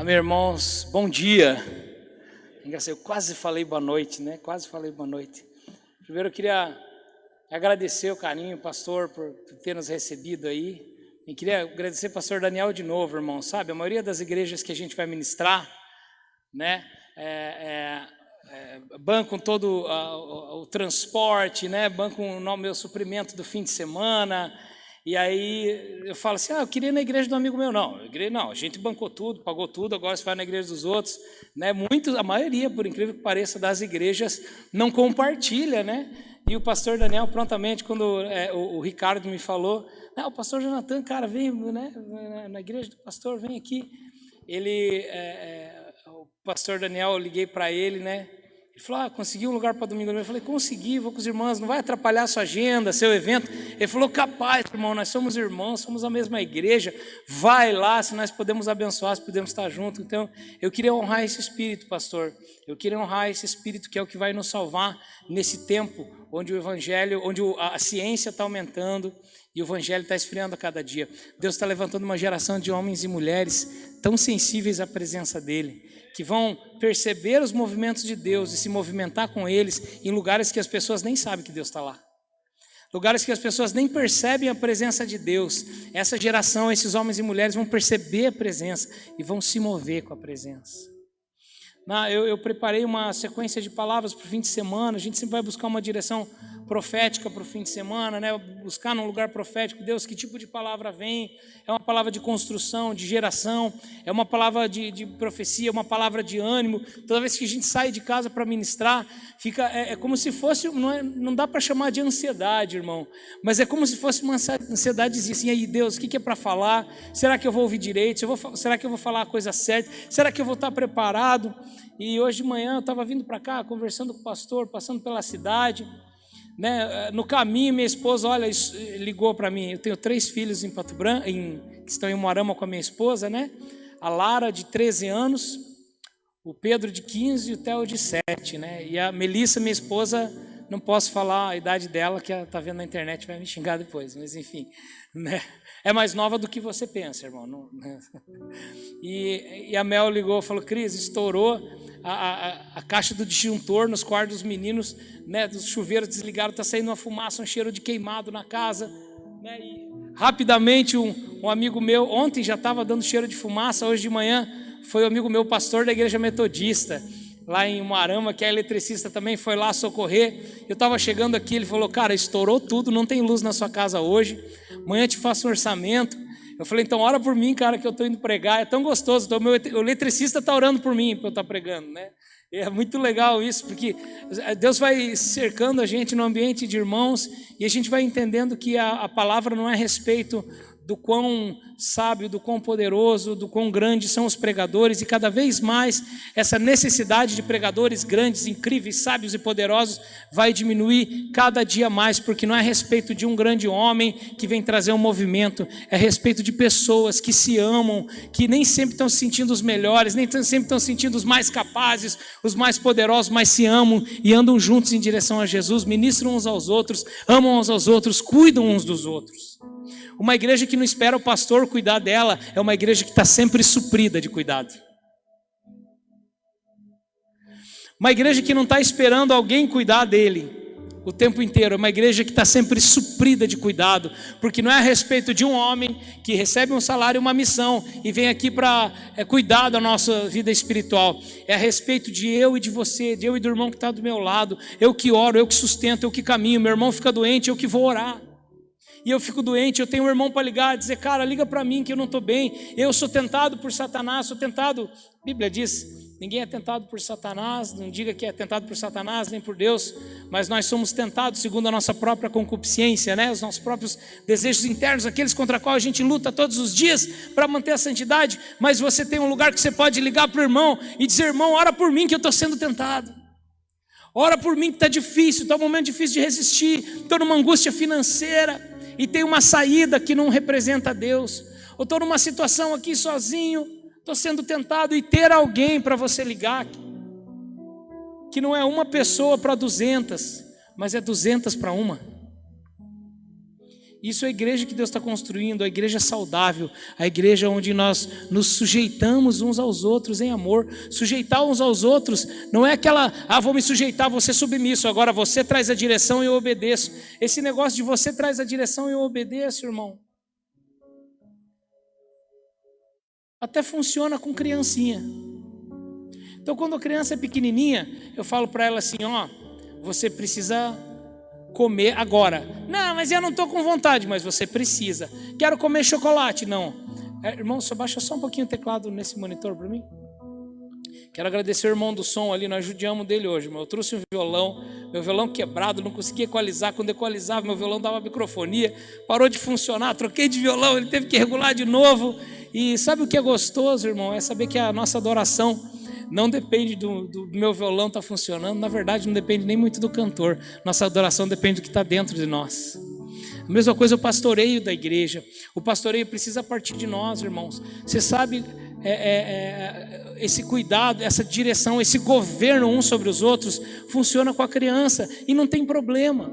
Meus irmãos, bom dia. Engraçado, eu quase falei boa noite, né? Quase falei boa noite. Primeiro eu queria agradecer o carinho, pastor, por ter nos recebido aí. E queria agradecer ao pastor Daniel de novo, irmão. Sabe, a maioria das igrejas que a gente vai ministrar, né? Bancam todo o transporte, né? Bancam o meu suprimento do fim de semana. E aí eu falo assim, eu queria ir na igreja do amigo meu. Não, a gente bancou tudo, pagou tudo, agora você vai na igreja dos outros, né? A maioria, por incrível que pareça, das igrejas não compartilha, né? E o pastor Daniel, prontamente, quando o Ricardo me falou, o pastor Jonathan, cara, vem, né, na igreja do pastor, vem aqui. O pastor Daniel, eu liguei para ele, né? Ele falou, consegui um lugar para domingo. Eu falei, consegui, vou com os irmãos, não vai atrapalhar a sua agenda, seu evento. Ele falou, capaz, irmão, nós somos irmãos, somos a mesma igreja, vai lá, se nós podemos abençoar, se podemos estar juntos. Então, eu queria honrar esse espírito, pastor, eu queria honrar esse espírito que é o que vai nos salvar nesse tempo, onde o evangelho, onde a ciência está aumentando e o evangelho está esfriando a cada dia. Deus está levantando uma geração de homens e mulheres tão sensíveis à presença dEle, que vão perceber os movimentos de Deus e se movimentar com eles em lugares que as pessoas nem sabem que Deus está lá. Lugares que as pessoas nem percebem a presença de Deus. Essa geração, esses homens e mulheres vão perceber a presença e vão se mover com a presença. Eu preparei uma sequência de palavras para o fim de semana. A gente sempre vai buscar uma direção profética para o fim de semana, né? Buscar num lugar profético, Deus, que tipo de palavra vem? É uma palavra de construção, de geração, é uma palavra de profecia, uma palavra de ânimo. Toda vez que a gente sai de casa para ministrar, é como se fosse, não dá para chamar de ansiedade, irmão, mas é como se fosse uma ansiedade assim, aí Deus, o que é para falar? Será que eu vou ouvir direito? Será que eu vou falar a coisa certa? Será que eu vou estar preparado? E hoje de manhã eu estava vindo para cá, conversando com o pastor, passando pela cidade, né? No caminho, minha esposa, ligou para mim. Eu tenho 3 filhos em Pato Branco, que estão em Umuarama com a minha esposa, né? A Lara, de 13 anos, o Pedro, de 15 e o Theo, de 7, né? E a Melissa, minha esposa, não posso falar a idade dela, que ela está vendo na internet, vai me xingar depois, mas enfim, né? É mais nova do que você pensa, irmão. E a Mel ligou, falou, Cris, estourou a caixa do disjuntor nos quartos dos meninos, né, dos chuveiros desligaram, está saindo uma fumaça, um cheiro de queimado na casa, né? E rapidamente um amigo meu, ontem já estava dando cheiro de fumaça, hoje de manhã foi um amigo meu, pastor da igreja metodista, lá em Umuarama, que é eletricista também, foi lá socorrer. Eu estava chegando aqui, ele falou, cara, estourou tudo, não tem luz na sua casa hoje, amanhã eu te faço um orçamento. Eu falei, então ora por mim, cara, que eu estou indo pregar, é tão gostoso, então, o eletricista está orando por mim, para eu estar pregando, né? É muito legal isso, porque Deus vai cercando a gente no ambiente de irmãos, e a gente vai entendendo que a palavra não é a respeito do quão sábio, do quão poderoso, do quão grandes são os pregadores, e cada vez mais essa necessidade de pregadores grandes, incríveis, sábios e poderosos vai diminuir cada dia mais, porque não é a respeito de um grande homem que vem trazer um movimento, é a respeito de pessoas que se amam, que nem sempre estão se sentindo os melhores, nem sempre estão se sentindo os mais capazes, os mais poderosos, mas se amam e andam juntos em direção a Jesus, ministram uns aos outros, amam uns aos outros, cuidam uns dos outros. Uma igreja que não espera o pastor cuidar dela é uma igreja que está sempre suprida de cuidado. Uma igreja que não está esperando alguém cuidar dele o tempo inteiro, é uma igreja que está sempre suprida de cuidado, porque não é a respeito de um homem que recebe um salário e uma missão e vem aqui para cuidar da nossa vida espiritual, é a respeito de eu e de você, de eu e do irmão que está do meu lado, eu que oro, eu que sustento, eu que caminho, meu irmão fica doente, eu que vou orar. E eu fico doente, eu tenho um irmão para ligar, dizer, cara, liga para mim que eu não estou bem, eu sou tentado por Satanás, sou tentado, a Bíblia diz, ninguém é tentado por Satanás, não diga que é tentado por Satanás, nem por Deus, mas nós somos tentados segundo a nossa própria concupiscência, né? Os nossos próprios desejos internos, aqueles contra os quais a gente luta todos os dias para manter a santidade, mas você tem um lugar que você pode ligar para o irmão e dizer, irmão, ora por mim que eu estou sendo tentado. Ora por mim que está difícil, está um momento difícil de resistir, estou numa angústia financeira, e tem uma saída que não representa Deus, ou estou numa situação aqui sozinho, estou sendo tentado, e ter alguém para você ligar, que não é uma pessoa para 200, mas é 200 para uma. Isso é a igreja que Deus está construindo, a igreja saudável, a igreja onde nós nos sujeitamos uns aos outros em amor. Sujeitar uns aos outros não é aquela, vou me sujeitar, vou ser submisso, agora você traz a direção e eu obedeço. Esse negócio de você traz a direção e eu obedeço, irmão, até funciona com criancinha. Então quando a criança é pequenininha, eu falo para ela assim, você precisa comer agora. Não, mas eu não estou com vontade, mas você precisa. Quero comer chocolate. Não. Irmão, só baixa só um pouquinho o teclado nesse monitor para mim. Quero agradecer o irmão do som ali, nós judiamos dele hoje, irmão. Eu trouxe um violão, meu violão quebrado, não conseguia equalizar. Quando equalizava, meu violão dava microfonia, parou de funcionar, troquei de violão, ele teve que regular de novo. E sabe o que é gostoso, irmão? É saber que a nossa adoração não depende do meu violão estar funcionando. Na verdade, não depende nem muito do cantor. Nossa adoração depende do que está dentro de nós. A mesma coisa o pastoreio da igreja. O pastoreio precisa partir de nós, irmãos. Você sabe, esse cuidado, essa direção, esse governo uns sobre os outros funciona com a criança e não tem problema.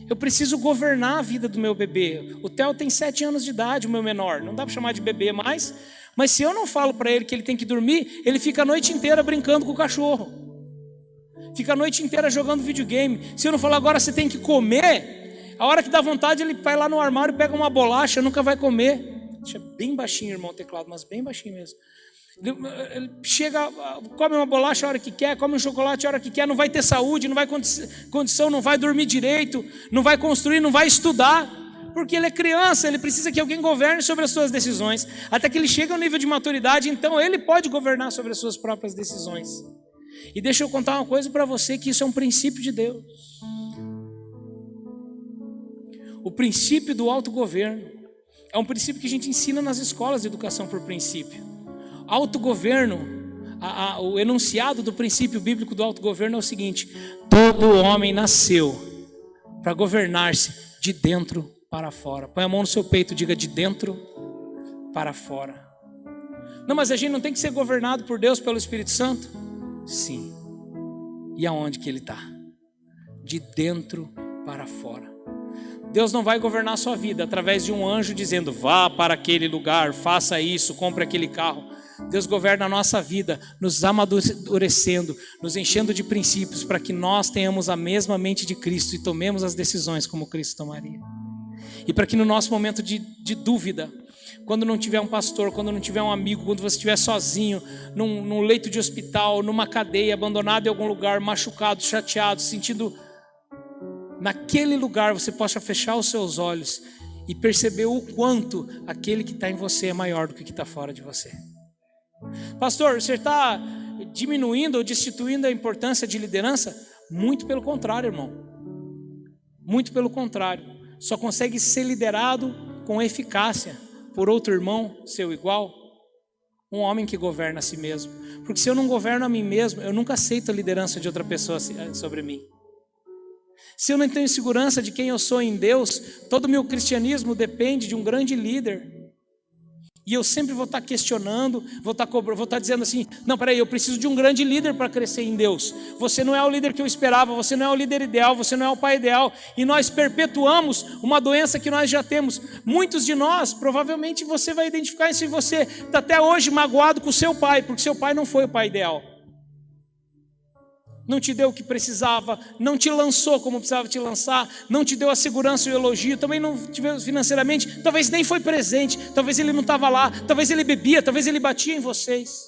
Eu preciso governar a vida do meu bebê. O Theo tem 7 anos de idade, o meu menor. Não dá para chamar de bebê mais. Mas se eu não falo para ele que ele tem que dormir, ele fica a noite inteira brincando com o cachorro. Fica a noite inteira jogando videogame. Se eu não falar agora você tem que comer, a hora que dá vontade ele vai lá no armário, pega uma bolacha, nunca vai comer. Deixa bem baixinho, irmão, o teclado, mas bem baixinho mesmo. Ele chega, come uma bolacha a hora que quer, come um chocolate a hora que quer, não vai ter saúde, não vai condição, não vai dormir direito, não vai construir, não vai estudar. Porque ele é criança, ele precisa que alguém governe sobre as suas decisões. Até que ele chega ao nível de maturidade, então ele pode governar sobre as suas próprias decisões. E deixa eu contar uma coisa para você, que isso é um princípio de Deus. O princípio do autogoverno é um princípio que a gente ensina nas escolas de educação por princípio. Autogoverno, o enunciado do princípio bíblico do autogoverno é o seguinte: todo homem nasceu para governar-se de dentro para fora. Põe a mão no seu peito e diga: de dentro para fora. Não, mas a gente não tem que ser governado por Deus, pelo Espírito Santo? Sim. E aonde que ele está? De dentro para fora. Deus não vai governar a sua vida através de um anjo dizendo: vá para aquele lugar, faça isso, compre aquele carro. Deus governa a nossa vida, nos amadurecendo, nos enchendo de princípios para que nós tenhamos a mesma mente de Cristo e tomemos as decisões como Cristo tomaria. E para que no nosso momento de dúvida, quando não tiver um pastor, quando não tiver um amigo, quando você estiver sozinho, num leito de hospital, numa cadeia, abandonado em algum lugar, machucado, chateado, sentindo... Naquele lugar você possa fechar os seus olhos e perceber o quanto aquele que está em você é maior do que o que está fora de você. Pastor, você está diminuindo ou destituindo a importância de liderança? Muito pelo contrário, irmão. Muito pelo contrário. Só consegue ser liderado com eficácia por outro irmão, seu igual, um homem que governa a si mesmo. Porque se eu não governo a mim mesmo, eu nunca aceito a liderança de outra pessoa sobre mim. Se eu não tenho segurança de quem eu sou em Deus, todo o meu cristianismo depende de um grande líder. E eu sempre vou estar questionando, vou estar dizendo assim: não, peraí, eu preciso de um grande líder para crescer em Deus. Você não é o líder que eu esperava, você não é o líder ideal, você não é o pai ideal. E nós perpetuamos uma doença que nós já temos. Muitos de nós, provavelmente você vai identificar isso em você. Está até hoje magoado com o seu pai, porque seu pai não foi o pai ideal. Não te deu o que precisava, não te lançou como precisava te lançar, não te deu a segurança e o elogio, também não te deu financeiramente, talvez nem foi presente, talvez ele não estava lá, talvez ele bebia, talvez ele batia em vocês.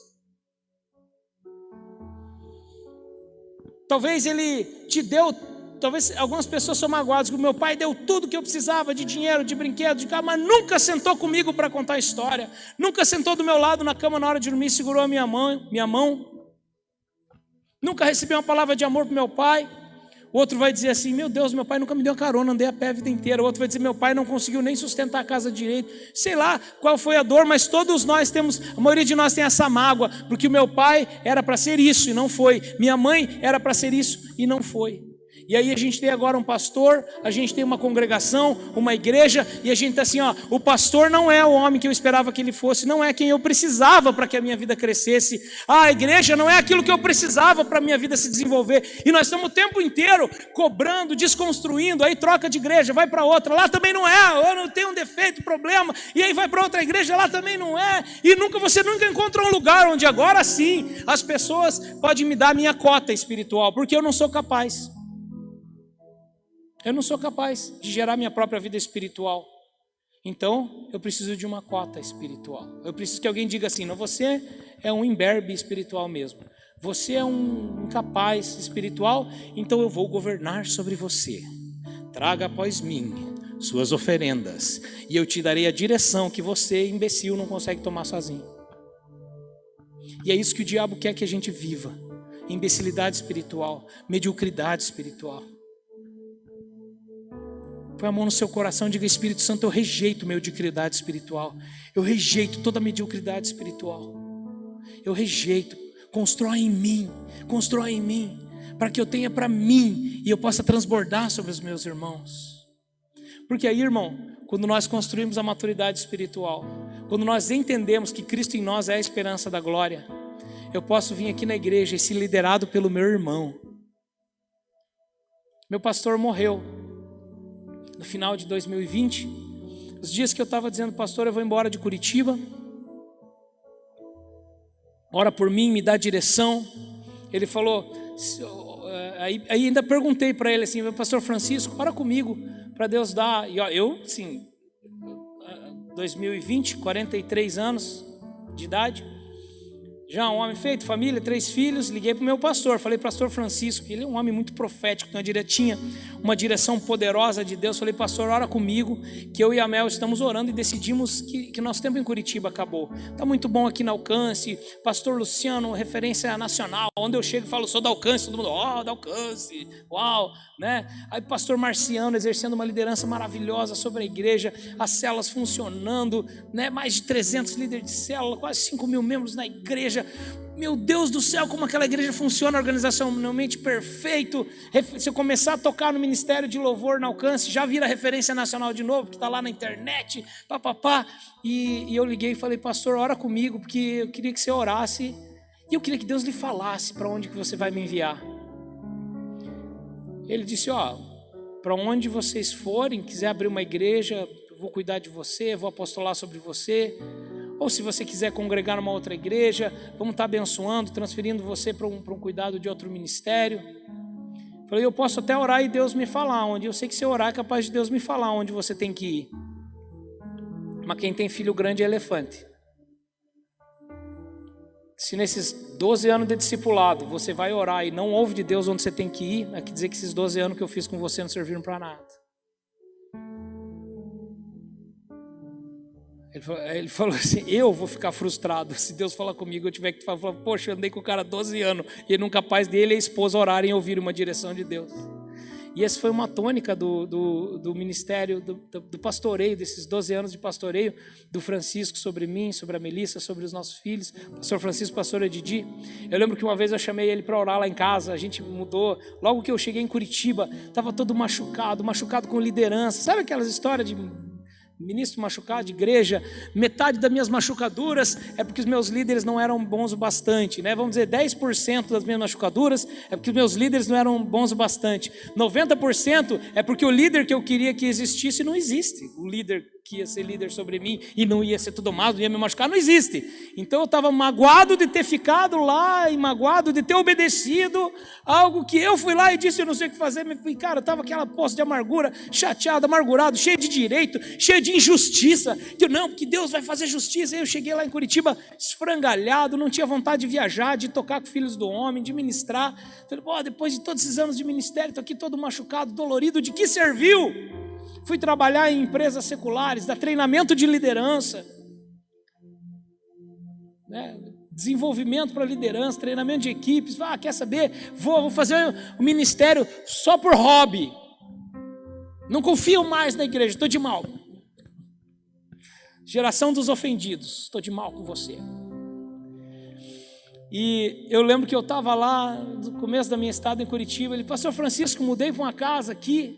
Talvez ele te deu, talvez algumas pessoas são magoadas, que o meu pai deu tudo que eu precisava, de dinheiro, de brinquedo, de carro, mas nunca sentou comigo para contar a história, nunca sentou do meu lado na cama na hora de dormir, segurou a minha mão. Nunca recebi uma palavra de amor para meu pai. O outro vai dizer assim: meu Deus, meu pai nunca me deu carona, andei a pé a vida inteira. O outro vai dizer: meu pai não conseguiu nem sustentar a casa direito. Sei lá qual foi a dor, mas todos nós temos, a maioria de nós tem essa mágoa, porque o meu pai era para ser isso e não foi. Minha mãe era para ser isso e não foi. E aí a gente tem agora um pastor, a gente tem uma congregação, uma igreja, e a gente está assim, ó, o pastor não é o homem que eu esperava que ele fosse, não é quem eu precisava para que a minha vida crescesse, a igreja não é aquilo que eu precisava para a minha vida se desenvolver, e nós estamos o tempo inteiro cobrando, desconstruindo, aí troca de igreja, vai para outra, lá também não é, eu não tenho um defeito, problema, e aí vai para outra igreja, lá também não é, e você nunca encontra um lugar onde agora sim, as pessoas podem me dar a minha cota espiritual, porque eu não sou capaz. Eu não sou capaz de gerar minha própria vida espiritual. Então, eu preciso de uma cota espiritual. Eu preciso que alguém diga assim, não, você é um imberbe espiritual mesmo. Você é um incapaz espiritual, então eu vou governar sobre você. Traga após mim suas oferendas, e eu te darei a direção que você, imbecil, não consegue tomar sozinho. E é isso que o diabo quer que a gente viva. Imbecilidade espiritual, mediocridade espiritual. Põe a mão no seu coração e diga, Espírito Santo, eu rejeito mediocridade espiritual. Eu rejeito toda mediocridade espiritual. Eu rejeito. Constrói em mim, para que eu tenha para mim e eu possa transbordar sobre os meus irmãos. Porque aí, irmão, quando nós construímos a maturidade espiritual, quando nós entendemos que Cristo em nós é a esperança da glória, eu posso vir aqui na igreja e ser liderado pelo meu irmão. Meu pastor morreu no final de 2020, os dias que eu estava dizendo, pastor, eu vou embora de Curitiba, ora por mim, me dá direção. Ele falou, aí ainda perguntei para ele assim, pastor Francisco, ora comigo, para Deus dar, e ó, eu, sim, 2020, 43 anos de idade, já um homem feito, família, 3 filhos, liguei para o meu pastor, falei, pastor Francisco, ele é um homem muito profético, tinha uma direção poderosa de Deus, falei, pastor, ora comigo, que eu e a Mel estamos orando e decidimos que nosso tempo em Curitiba acabou, está muito bom aqui na Alcance, pastor Luciano, referência nacional, onde eu chego e falo, sou da Alcance, todo mundo, da Alcance, uau, né? Aí pastor Marciano exercendo uma liderança maravilhosa sobre a igreja, as células funcionando, né? Mais de 300 líderes de célula, quase 5 mil membros na igreja. Meu Deus do céu, como aquela igreja funciona organizacionalmente perfeito. Se eu começar a tocar no ministério de louvor na Alcance, já vira referência nacional de novo, que está lá na internet, papapá. E eu liguei e falei, pastor, ora comigo, porque eu queria que você orasse, e eu queria que Deus lhe falasse para onde que você vai me enviar. Ele disse, para onde vocês forem, quiser abrir uma igreja, eu vou cuidar de você, vou apostolar sobre você. Ou se você quiser congregar numa outra igreja, vamos estar abençoando, transferindo você para um cuidado de outro ministério. Falei, eu posso até orar e Deus me falar onde. Eu sei que se eu orar é capaz de Deus me falar onde você tem que ir. Mas quem tem filho grande é elefante. Se nesses 12 anos de discipulado você vai orar e não ouve de Deus onde você tem que ir, é que dizer que esses 12 anos que eu fiz com você não serviram para nada. Ele falou assim, eu vou ficar frustrado se Deus falar comigo, eu tiver que falar, poxa, eu andei com o cara 12 anos e ele nunca capaz dele e a esposa orarem e ouvir uma direção de Deus. E essa foi uma tônica do ministério, do pastoreio, desses 12 anos de pastoreio, do Francisco sobre mim, sobre a Melissa, sobre os nossos filhos, pastor Francisco, pastor Edidi. Eu lembro que uma vez eu chamei ele para orar lá em casa, a gente mudou, logo que eu cheguei em Curitiba, estava todo machucado com liderança, sabe aquelas histórias de ministro machucado de igreja, metade das minhas machucaduras é porque os meus líderes não eram bons o bastante, né? Vamos dizer, 10% das minhas machucaduras é porque os meus líderes não eram bons o bastante, 90% é porque o líder que eu queria que existisse não existe, o líder que ia ser líder sobre mim e não ia ser tudo mal, não ia me machucar, não existe. Então eu estava magoado de ter ficado lá e magoado de ter obedecido algo que eu fui lá e disse eu não sei o que fazer, cara, eu estava aquela poça de amargura, chateado, amargurado, cheio de direito, cheio de injustiça, que não, porque Deus vai fazer justiça. Aí eu cheguei lá em Curitiba esfrangalhado, não tinha vontade de viajar, de tocar com filhos do homem, de ministrar. Falei, depois de todos esses anos de ministério, estou aqui todo machucado, dolorido, de que serviu? Fui trabalhar em empresas seculares, dar treinamento de liderança, né? Desenvolvimento para liderança, treinamento de equipes. Quer saber? Vou fazer um ministério só por hobby. Não confio mais na igreja, estou de mal. Geração dos ofendidos, estou de mal com você. E eu lembro que eu estava lá, no começo da minha estada em Curitiba, ele, pastor Francisco, mudei para uma casa aqui,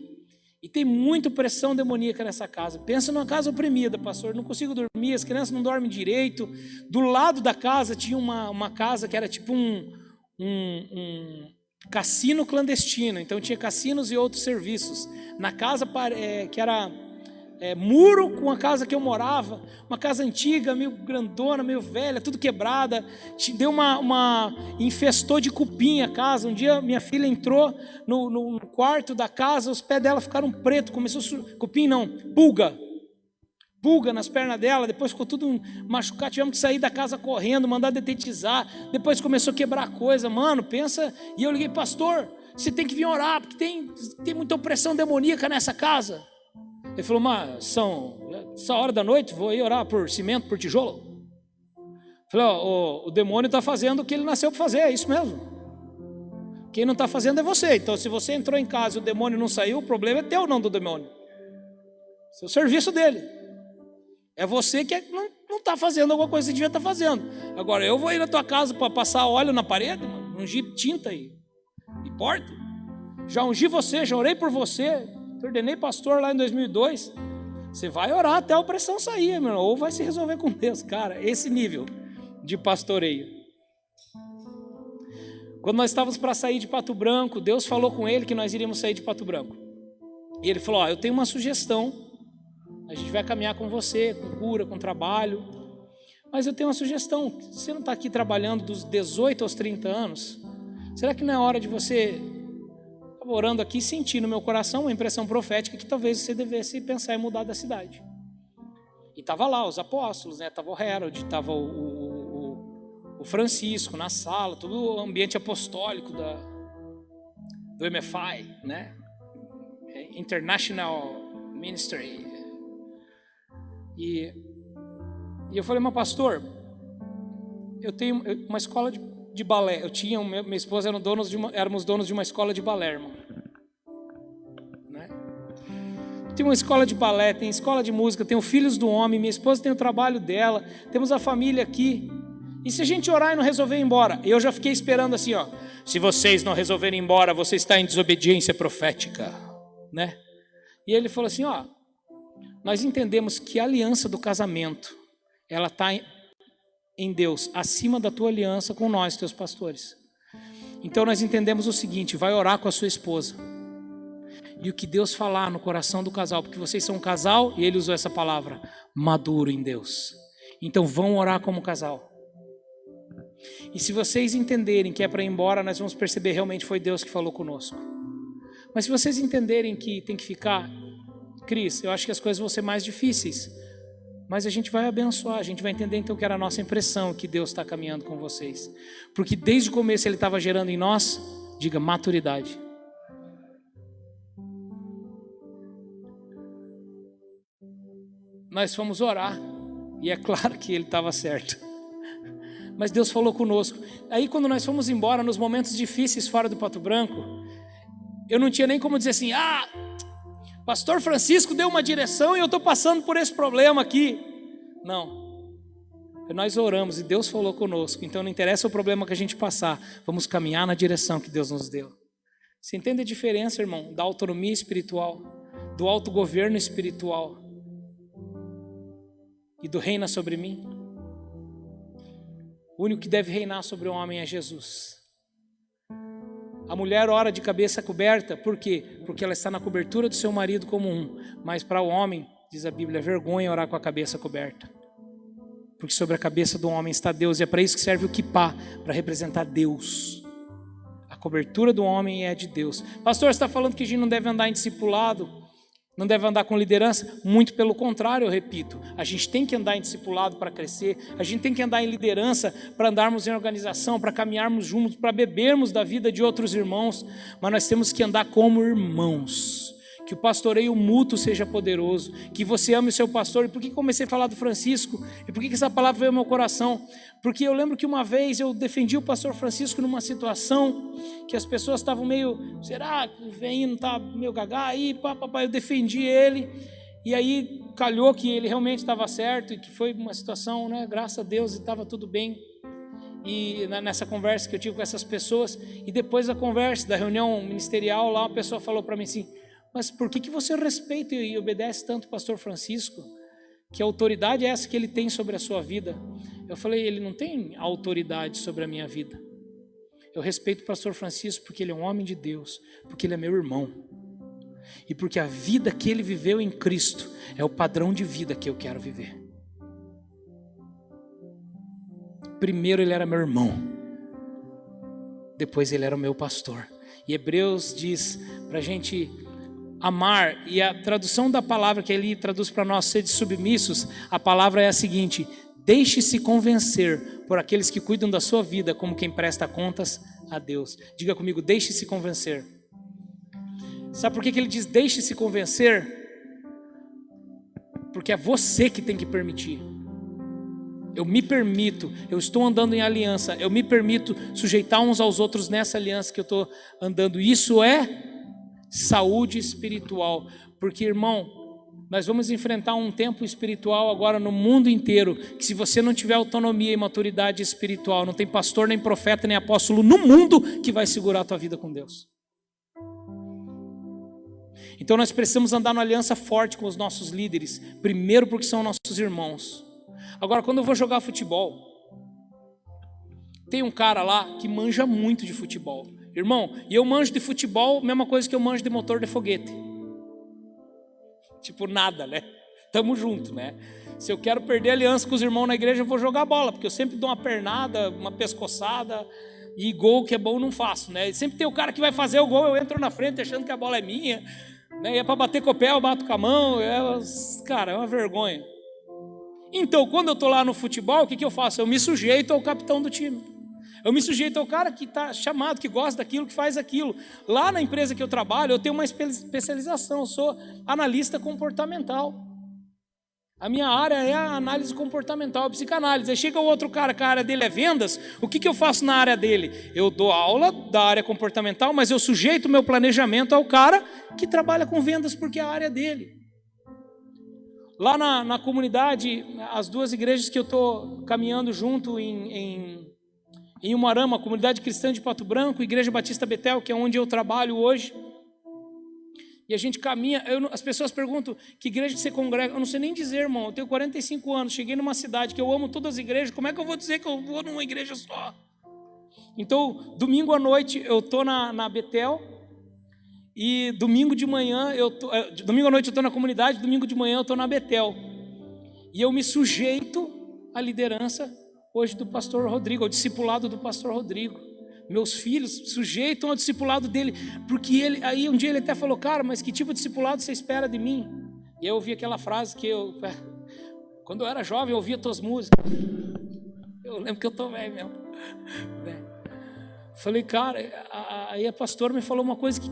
e tem muita pressão demoníaca nessa casa. Pensa numa casa oprimida, pastor, não consigo dormir, as crianças não dormem direito. Do lado da casa tinha uma casa que era tipo um cassino clandestino, então tinha cassinos e outros serviços. Na casa que era muro com a casa que eu morava, uma casa antiga, meio grandona, meio velha, tudo quebrada, deu infestou de cupim a casa. Um dia minha filha entrou no quarto da casa, os pés dela ficaram pretos, começou cupim não, pulga nas pernas dela, depois ficou tudo machucado, tivemos que sair da casa correndo, mandar detetizar, depois começou a quebrar coisa, mano, pensa, e eu liguei, pastor, você tem que vir orar, porque tem muita opressão demoníaca nessa casa. Ele falou, mas essa hora da noite, vou aí orar por cimento, por tijolo. Eu falei, o demônio está fazendo o que ele nasceu para fazer, é isso mesmo. Quem não está fazendo é você. Então se você entrou em casa e o demônio não saiu, o problema é teu, não do demônio. Esse é o serviço dele. É você que não está fazendo alguma coisa que devia estar fazendo. Agora eu vou ir na tua casa para passar óleo na parede, mano, ungir tinta e porta. Já ungi você, já orei por você. Ordenei pastor lá em 2002. Você vai orar até a opressão sair, meu irmão, ou vai se resolver com Deus, cara. Esse nível de pastoreio. Quando nós estávamos para sair de Pato Branco, Deus falou com ele que nós iríamos sair de Pato Branco. E ele falou, eu tenho uma sugestão. A gente vai caminhar com você, com cura, com trabalho. Mas eu tenho uma sugestão. Você não está aqui trabalhando dos 18 aos 30 anos? Será que não é hora de você... orando aqui, senti no meu coração uma impressão profética que talvez você devesse pensar em mudar da cidade. E estava lá os apóstolos, né? Estava o Harold, estava o Francisco na sala, todo o ambiente apostólico do MFI, né? International Ministry. E eu falei, mas pastor, eu tenho uma escola de balé. Minha esposa éramos donos de uma escola de balé, irmão. Né? Tem uma escola de balé, tem escola de música, tem o Filhos do Homem, minha esposa tem o trabalho dela, temos a família aqui. E se a gente orar e não resolver ir embora? Eu já fiquei esperando assim, ó. Se vocês não resolverem ir embora, você está em desobediência profética, né? E ele falou assim, ó. Nós entendemos que a aliança do casamento, ela está em Deus, acima da tua aliança com nós, teus pastores. Então nós entendemos o seguinte, vai orar com a sua esposa. E o que Deus falar no coração do casal, porque vocês são um casal, e ele usou essa palavra, maduro em Deus. Então vão orar como casal. E se vocês entenderem que é para ir embora, nós vamos perceber realmente foi Deus que falou conosco. Mas se vocês entenderem que tem que ficar, Cris, eu acho que as coisas vão ser mais difíceis. Mas a gente vai abençoar, a gente vai entender então que era a nossa impressão que Deus está caminhando com vocês. Porque desde o começo Ele estava gerando em nós, diga, maturidade. Nós fomos orar, e é claro que Ele estava certo. Mas Deus falou conosco. Aí quando nós fomos embora, nos momentos difíceis fora do Pato Branco, eu não tinha nem como dizer assim, pastor Francisco deu uma direção e eu estou passando por esse problema aqui. Não. Nós oramos e Deus falou conosco. Então não interessa o problema que a gente passar, vamos caminhar na direção que Deus nos deu. Você entende a diferença, irmão, da autonomia espiritual, do autogoverno espiritual e do reina sobre mim? O único que deve reinar sobre o homem é Jesus. A mulher ora de cabeça coberta, por quê? Porque ela está na cobertura do seu marido como um. Mas para o homem, diz a Bíblia, é vergonha orar com a cabeça coberta. Porque sobre a cabeça do homem está Deus, e é para isso que serve o quipá, para representar Deus. A cobertura do homem é de Deus. Pastor, você está falando que a gente não deve andar em discipulado? Não deve andar com liderança? Muito pelo contrário, eu repito. A gente tem que andar em discipulado para crescer. A gente tem que andar em liderança para andarmos em organização, para caminharmos juntos, para bebermos da vida de outros irmãos. Mas nós temos que andar como irmãos. Que o pastoreio mútuo seja poderoso. Que você ame o seu pastor. E por que comecei a falar do Francisco? E por que essa palavra veio ao meu coração? Porque eu lembro que uma vez eu defendi o pastor Francisco numa situação que as pessoas estavam meio, será que o velhinho não está meio gagá? Aí, eu defendi ele, e aí calhou que ele realmente estava certo, e que foi uma situação, né, graças a Deus, e estava tudo bem. e nessa conversa que eu tive com essas pessoas, e depois da conversa, da reunião ministerial lá, uma pessoa falou para mim assim: mas por que você respeita e obedece tanto o pastor Francisco? Que autoridade é essa que ele tem sobre a sua vida? Eu falei: ele não tem autoridade sobre a minha vida. Eu respeito o pastor Francisco porque ele é um homem de Deus, porque ele é meu irmão, e porque a vida que ele viveu em Cristo é o padrão de vida que eu quero viver. Primeiro ele era meu irmão, depois ele era o meu pastor. E Hebreus diz para a gente amar, e a tradução da palavra que ele traduz para nós, sede submissos, a palavra é a seguinte: deixe-se convencer por aqueles que cuidam da sua vida como quem presta contas a Deus. Diga comigo: deixe-se convencer. Sabe por que ele diz deixe-se convencer? Porque é você que tem que permitir. Eu me permito, eu estou andando em aliança, eu me permito sujeitar uns aos outros nessa aliança que eu estou andando. Isso é saúde espiritual, porque, irmão, nós vamos enfrentar um tempo espiritual agora no mundo inteiro, que se você não tiver autonomia e maturidade espiritual, não tem pastor, nem profeta, nem apóstolo no mundo que vai segurar a tua vida com Deus. Então nós precisamos andar numa aliança forte com os nossos líderes, primeiro porque são nossos irmãos. Agora, quando eu vou jogar futebol, tem um cara lá que manja muito de futebol, irmão, e eu manjo de futebol, mesma coisa que eu manjo de motor de foguete. Tipo nada, né? Tamo junto, né? Se eu quero perder aliança com os irmãos na igreja, eu vou jogar bola, porque eu sempre dou uma pernada, uma pescoçada, e gol que é bom não faço, né? E sempre tem o cara que vai fazer o gol, eu entro na frente achando que a bola é minha, né? E é para bater com o pé, eu bato com a mão, cara, é uma vergonha. Então, quando eu tô lá no futebol, o que eu faço? Eu me sujeito ao capitão do time. Eu me sujeito ao cara que está chamado, que gosta daquilo, que faz aquilo. Lá na empresa que eu trabalho, eu tenho uma especialização, eu sou analista comportamental. A minha área é a análise comportamental, a psicanálise. Aí chega o outro cara, que a área dele é vendas, o que eu faço na área dele? Eu dou aula da área comportamental, mas eu sujeito o meu planejamento ao cara que trabalha com vendas, porque é a área dele. Lá na comunidade, as duas igrejas que eu estou caminhando junto em Umuarama, a comunidade cristã de Pato Branco, Igreja Batista Betel, que é onde eu trabalho hoje, e a gente caminha, as pessoas perguntam, que igreja que você congrega? Eu não sei nem dizer, irmão, eu tenho 45 anos, cheguei numa cidade que eu amo todas as igrejas, como é que eu vou dizer que eu vou numa igreja só? Então, domingo à noite eu estou na Betel, e domingo de manhã, domingo à noite eu estou na comunidade, domingo de manhã eu estou na Betel, e eu me sujeito à liderança hoje do pastor Rodrigo, ao discipulado do pastor Rodrigo. Meus filhos sujeitam ao discipulado dele, porque aí um dia ele até falou: cara, mas que tipo de discipulado você espera de mim? E eu ouvi aquela frase que quando eu era jovem, eu ouvia tuas músicas. Eu lembro que eu estou velho mesmo. Falei: cara, aí a pastora me falou uma coisa que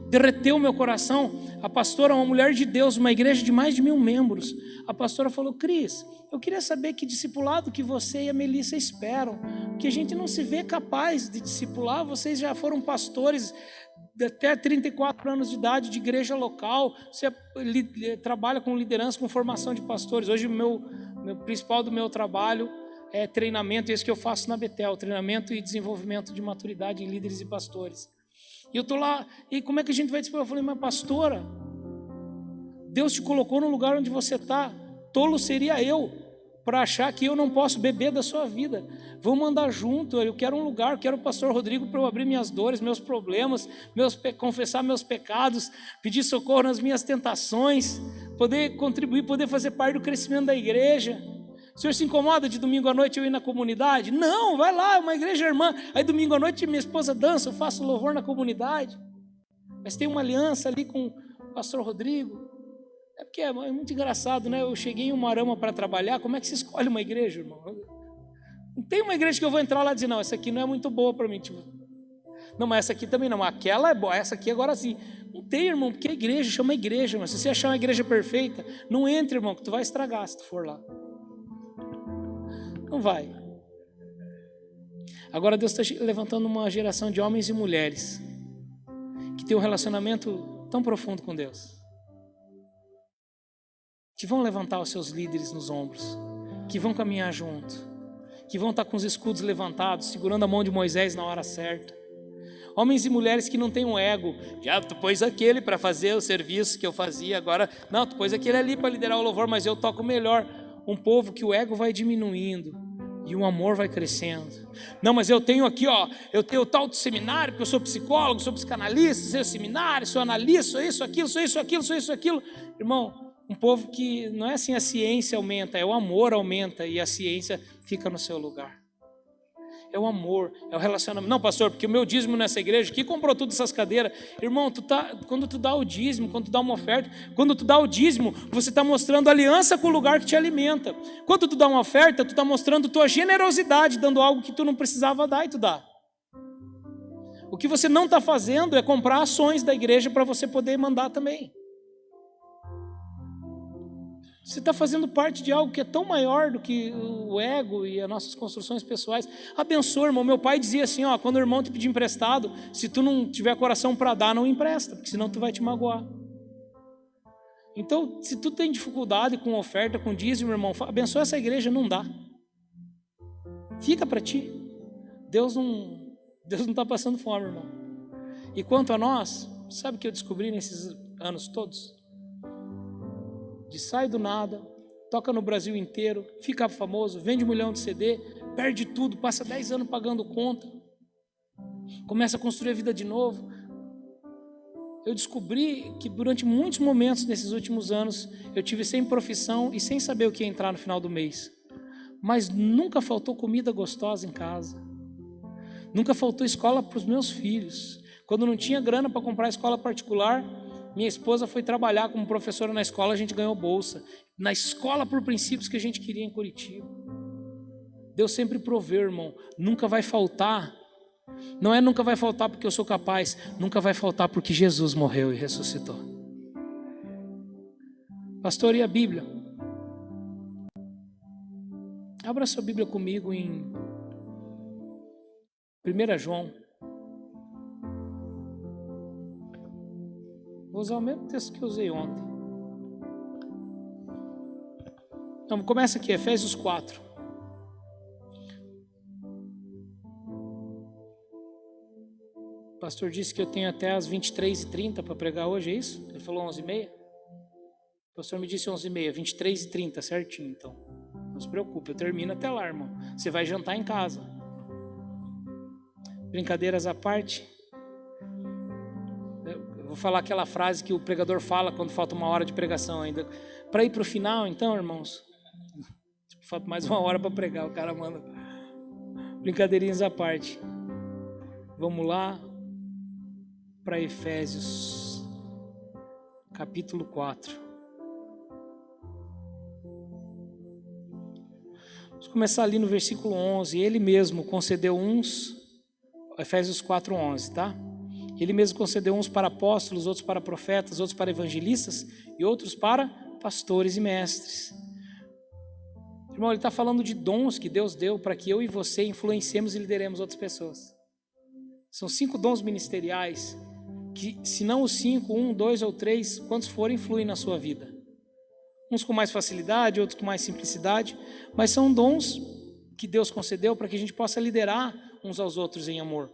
derreteu o meu coração. A pastora é uma mulher de Deus, uma igreja de mais de 1000 membros. A pastora falou: Cris, eu queria saber que discipulado que você e a Melissa esperam, porque a gente não se vê capaz de discipular. Vocês já foram pastores de até 34 anos de idade de igreja local, você trabalha com liderança, com formação de pastores. Hoje o principal do meu trabalho é treinamento, é isso que eu faço na Betel, treinamento e desenvolvimento de maturidade em líderes e pastores. E eu estou lá, e como é que a gente vai discipular? Eu falei: mas pastora, Deus te colocou no lugar onde você está, tolo seria eu para achar que eu não posso beber da sua vida. Vamos andar junto, eu quero um lugar, eu quero o pastor Rodrigo para eu abrir minhas dores, meus problemas, confessar meus pecados, pedir socorro nas minhas tentações, poder contribuir, poder fazer parte do crescimento da igreja. O senhor se incomoda de domingo à noite eu ir na comunidade? Não, vai lá, é uma igreja irmã. Aí domingo à noite minha esposa dança, eu faço louvor na comunidade. Mas tem uma aliança ali com o pastor Rodrigo. É porque é muito engraçado, né? Eu cheguei em Umuarama para trabalhar, como é que se escolhe uma igreja, irmão? Não tem uma igreja que eu vou entrar lá e dizer: não, essa aqui não é muito boa para mim. Tipo, não, mas essa aqui também não, aquela é boa, essa aqui agora sim. Não tem, irmão, porque a igreja chama igreja, mas se você achar uma igreja perfeita, não entre, irmão, que tu vai estragar se tu for lá. Não vai. Agora Deus está levantando uma geração de homens e mulheres que tem um relacionamento tão profundo com Deus, que vão levantar os seus líderes nos ombros, que vão caminhar junto, que vão estar com os escudos levantados, segurando a mão de Moisés na hora certa. Homens e mulheres que não têm um ego. Já tu pôs aquele para fazer o serviço que eu fazia, agora não, tu pôs aquele ali para liderar o louvor, mas eu toco melhor. Um povo que o ego vai diminuindo e o amor vai crescendo. Não, mas eu tenho aqui, eu tenho o tal de seminário, porque eu sou psicólogo, sou psicanalista, sou seminário, sou analista, sou isso, aquilo, sou isso, aquilo, sou isso, aquilo. Irmão, um povo que não é assim, a ciência aumenta, é o amor aumenta e a ciência fica no seu lugar. É o amor, é o relacionamento. Não, pastor, porque o meu dízimo nessa igreja, que comprou todas essas cadeiras. Irmão, quando tu dá o dízimo, quando tu dá uma oferta, quando tu dá o dízimo, você está mostrando aliança com o lugar que te alimenta. Quando tu dá uma oferta, tu está mostrando tua generosidade, dando algo que tu não precisava dar e tu dá. O que você não está fazendo é comprar ações da igreja para você poder mandar também. Você está fazendo parte de algo que é tão maior do que o ego e as nossas construções pessoais. Abençoa, irmão. Meu pai dizia assim, quando o irmão te pedir emprestado, se tu não tiver coração para dar, não empresta, porque senão tu vai te magoar. Então, se tu tem dificuldade com oferta, com dízimo, irmão, abençoa essa igreja, não dá. Fica para ti. Deus não está passando fome, irmão. E quanto a nós, sabe o que eu descobri nesses anos todos? De sai do nada, toca no Brasil inteiro, fica famoso, vende 1 milhão de CD, perde tudo, passa 10 anos pagando conta, começa a construir a vida de novo. Eu descobri que durante muitos momentos nesses últimos anos, eu tive sem profissão e sem saber o que ia entrar no final do mês. Mas nunca faltou comida gostosa em casa. Nunca faltou escola para os meus filhos. Quando não tinha grana para comprar escola particular, minha esposa foi trabalhar como professora na escola, a gente ganhou bolsa. Na escola por princípios que a gente queria em Curitiba. Deus sempre proveu, irmão. Nunca vai faltar. Não é nunca vai faltar porque eu sou capaz. Nunca vai faltar porque Jesus morreu e ressuscitou. Pastor, e a Bíblia? Abra sua Bíblia comigo em 1 João. Vou usar o mesmo texto que eu usei ontem. Então, começa aqui, Efésios 4. O pastor disse que eu tenho até as 23h30 para pregar hoje, é isso? Ele falou 11h30? O pastor me disse 11h30, 23h30, certinho, então. Não se preocupe, eu termino até lá, irmão. Você vai jantar em casa. Brincadeiras à parte. Vou falar aquela frase que o pregador fala quando falta 1 hora de pregação ainda. Para ir para o final, então, irmãos, falta mais 1 hora para pregar, o cara manda. Brincadeirinhas à parte. Vamos lá para Efésios, capítulo 4. Vamos começar ali no versículo 11. Ele mesmo concedeu uns, Efésios 4:11, tá? Ele mesmo concedeu uns para apóstolos, outros para profetas, outros para evangelistas e outros para pastores e mestres. Irmão, ele está falando de dons que Deus deu para que eu e você influenciemos e lideremos outras pessoas. São 5 dons ministeriais que, se não os 5, 1, 2 ou 3, quantos forem, influem na sua vida. Uns com mais facilidade, outros com mais simplicidade, mas são dons que Deus concedeu para que a gente possa liderar uns aos outros em amor.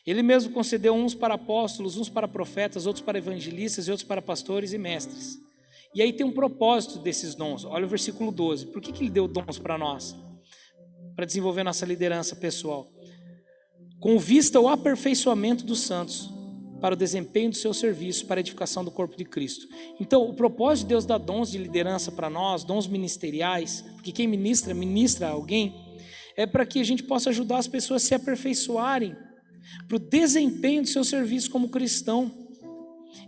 Ele mesmo concedeu uns para apóstolos, uns para profetas, outros para evangelistas e outros para pastores e mestres. E aí tem um propósito desses dons. Olha o versículo 12. Por que ele deu dons para nós? Para desenvolver nossa liderança pessoal. Com vista ao aperfeiçoamento dos santos, para o desempenho do seu serviço, para a edificação do corpo de Cristo. Então, o propósito de Deus dar dons de liderança para nós, dons ministeriais, porque quem ministra a alguém, é para que a gente possa ajudar as pessoas a se aperfeiçoarem para o desempenho do seu serviço como cristão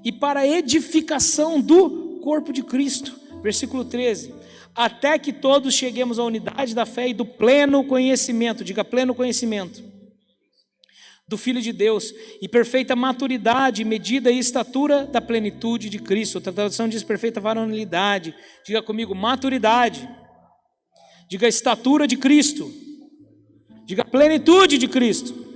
e para a edificação do corpo de Cristo. Versículo 13. Até que todos cheguemos à unidade da fé e do pleno conhecimento, diga pleno conhecimento, do Filho de Deus, e perfeita maturidade, medida e estatura da plenitude de Cristo. Outra tradução diz perfeita varonilidade. Diga comigo, maturidade. Diga estatura de Cristo. Diga plenitude de Cristo.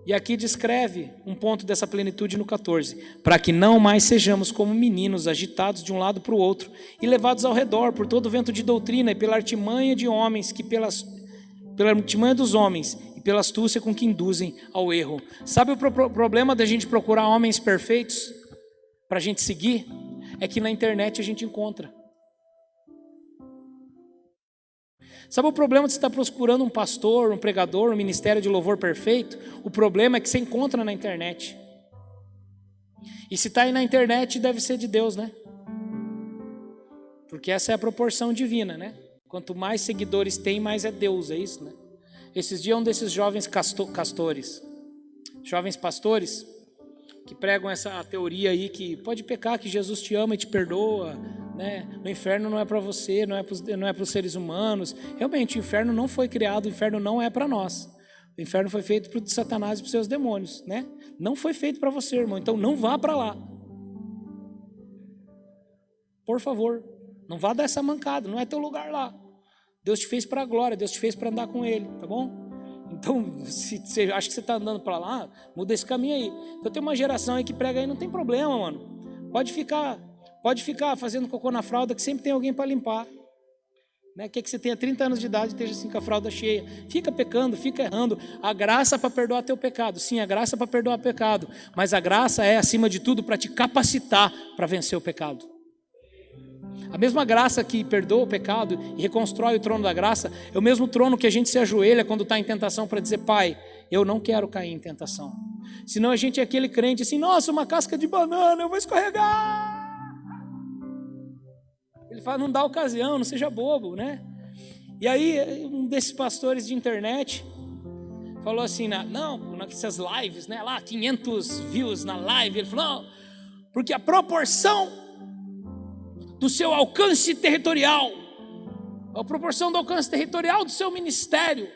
E aqui descreve um ponto dessa plenitude no 14. Para que não mais sejamos como meninos, agitados de um lado para o outro, e levados ao redor por todo vento de doutrina, e pela artimanha de homens, pela artimanha dos homens, e pela astúcia com que induzem ao erro. Sabe o problema da gente procurar homens perfeitos para a gente seguir? É que na internet a gente encontra. Sabe o problema de você estar procurando um pastor, um pregador, um ministério de louvor perfeito? O problema é que você encontra na internet. E se está aí na internet, deve ser de Deus, né? Porque essa é a proporção divina, né? Quanto mais seguidores tem, mais é Deus, é isso, né? Esses dias um desses jovens jovens pastores, que pregam essa teoria aí que pode pecar, que Jesus te ama e te perdoa, né? No inferno não é para você, não é para os seres humanos. Realmente, o inferno não foi criado, o inferno não é para nós. O inferno foi feito para o Satanás e para os seus demônios, né? Não foi feito para você, irmão, então não vá para lá. Por favor, não vá dar essa mancada, não é teu lugar lá. Deus te fez para a glória, Deus te fez para andar com Ele, tá bom? Então, se você acha que você está andando para lá, muda esse caminho aí. Então tem uma geração aí que prega aí, não tem problema, mano. Pode ficar fazendo cocô na fralda, que sempre tem alguém para limpar. Né? Quer que você tenha 30 anos de idade e esteja assim com a fralda cheia. Fica pecando, fica errando. A graça para perdoar teu pecado. Sim, a graça para perdoar o pecado. Mas a graça é, acima de tudo, para te capacitar para vencer o pecado. A mesma graça que perdoa o pecado e reconstrói o trono da graça é o mesmo trono que a gente se ajoelha quando está em tentação para dizer: Pai, eu não quero cair em tentação. Senão a gente é aquele crente assim: nossa, uma casca de banana, eu vou escorregar. Ele fala: não dá ocasião, não seja bobo, né? E aí um desses pastores de internet falou assim, nessas lives, né? Lá 500 views na live. Ele falou: não, porque a proporção do seu alcance territorial, a proporção do alcance territorial do seu ministério,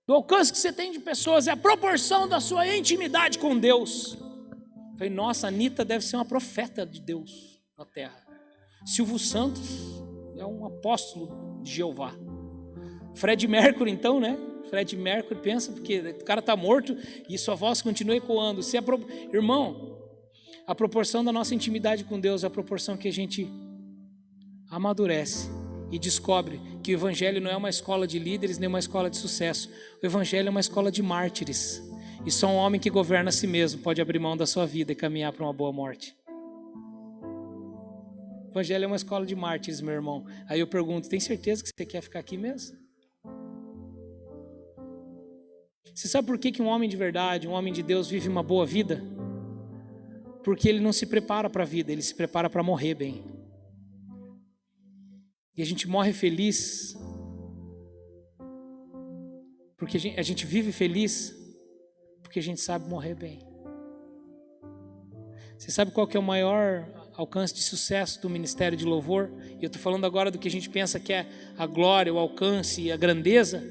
do alcance que você tem de pessoas, é a proporção da sua intimidade com Deus. Eu falei: nossa, a Anitta deve ser uma profeta de Deus na terra. Silvio Santos é um apóstolo de Jeová. Fred Mercury, então, né? Fred Mercury, pensa, porque o cara está morto e sua voz continua ecoando. Irmão, a proporção da nossa intimidade com Deus é a proporção que a gente amadurece e descobre que o Evangelho não é uma escola de líderes nem uma escola de sucesso. O Evangelho é uma escola de mártires. E só um homem que governa a si mesmo pode abrir mão da sua vida e caminhar para uma boa morte. O Evangelho é uma escola de mártires, meu irmão. Aí eu pergunto: tem certeza que você quer ficar aqui mesmo? Você sabe por que um homem de verdade, um homem de Deus vive uma boa vida? Porque ele não se prepara para a vida, ele se prepara para morrer bem. E a gente morre feliz, porque a gente vive feliz, porque a gente sabe morrer bem. Você sabe qual que é o maior alcance de sucesso do ministério de louvor? E eu estou falando agora do que a gente pensa que é a glória, o alcance e a grandeza.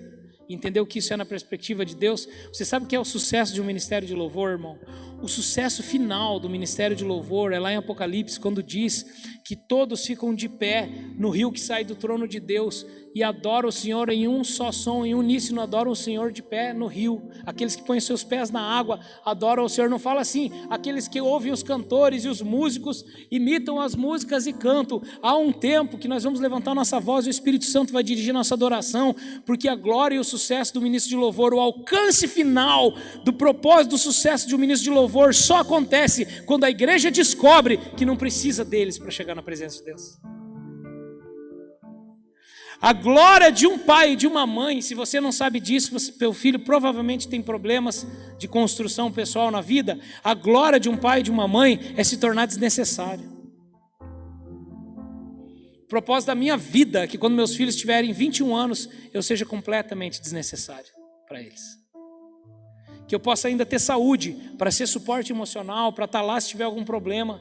Entendeu que isso é na perspectiva de Deus? Você sabe o que é o sucesso de um ministério de louvor, irmão? O sucesso final do ministério de louvor é lá em Apocalipse, quando diz que todos ficam de pé no rio que sai do trono de Deus e adoram o Senhor em um só som, em uníssono adoram o Senhor de pé no rio. Aqueles que põem seus pés na água adoram o Senhor. Não fala assim, aqueles que ouvem os cantores e os músicos imitam as músicas e cantam. Há um tempo que nós vamos levantar nossa voz e o Espírito Santo vai dirigir nossa adoração, porque a glória e o sucesso do ministro de louvor, o alcance final do propósito do sucesso de um ministro de louvor só acontece quando a igreja descobre que não precisa deles para chegar na presença de Deus. A glória de um pai e de uma mãe, se você não sabe disso, seu filho provavelmente tem problemas de construção pessoal na vida. A glória de um pai e de uma mãe é se tornar desnecessário. O propósito da minha vida é que quando meus filhos tiverem 21 anos, eu seja completamente desnecessário para eles. Que eu possa ainda ter saúde para ser suporte emocional, para estar lá se tiver algum problema.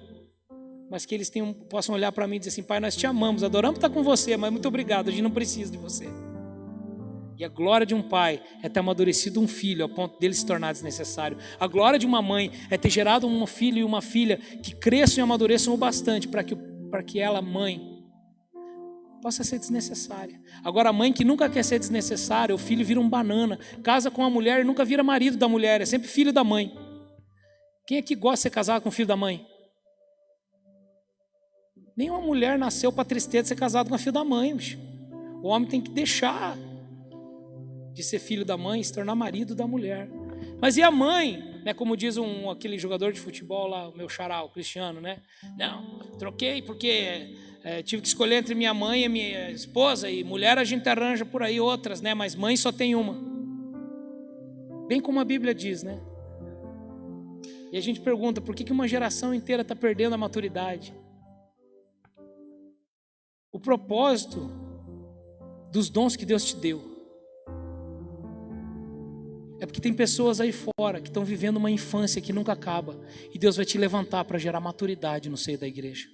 Mas que eles possam olhar para mim e dizer assim: pai, nós te amamos, adoramos estar com você, mas muito obrigado, a gente não precisa de você. E a glória de um pai é ter amadurecido um filho ao ponto dele se tornar desnecessário. A glória de uma mãe é ter gerado um filho e uma filha que cresçam e amadureçam o bastante para que ela, mãe, possa ser desnecessária. Agora, a mãe que nunca quer ser desnecessária, o filho vira um banana, casa com a mulher e nunca vira marido da mulher, é sempre filho da mãe. Quem é que gosta de ser casado com o filho da mãe? Nenhuma mulher nasceu para tristeza de ser casado com a filha da mãe, bicho. O homem tem que deixar de ser filho da mãe e se tornar marido da mulher. Mas e a mãe? Né, como diz aquele jogador de futebol lá, o meu xará, o Cristiano, né? Não, troquei porque tive que escolher entre minha mãe e minha esposa, e mulher a gente arranja por aí outras, né? Mas mãe só tem uma. Bem como a Bíblia diz, né? E a gente pergunta, por que uma geração inteira está perdendo a maturidade? O propósito dos dons que Deus te deu é porque tem pessoas aí fora que estão vivendo uma infância que nunca acaba, e Deus vai te levantar para gerar maturidade no seio da igreja.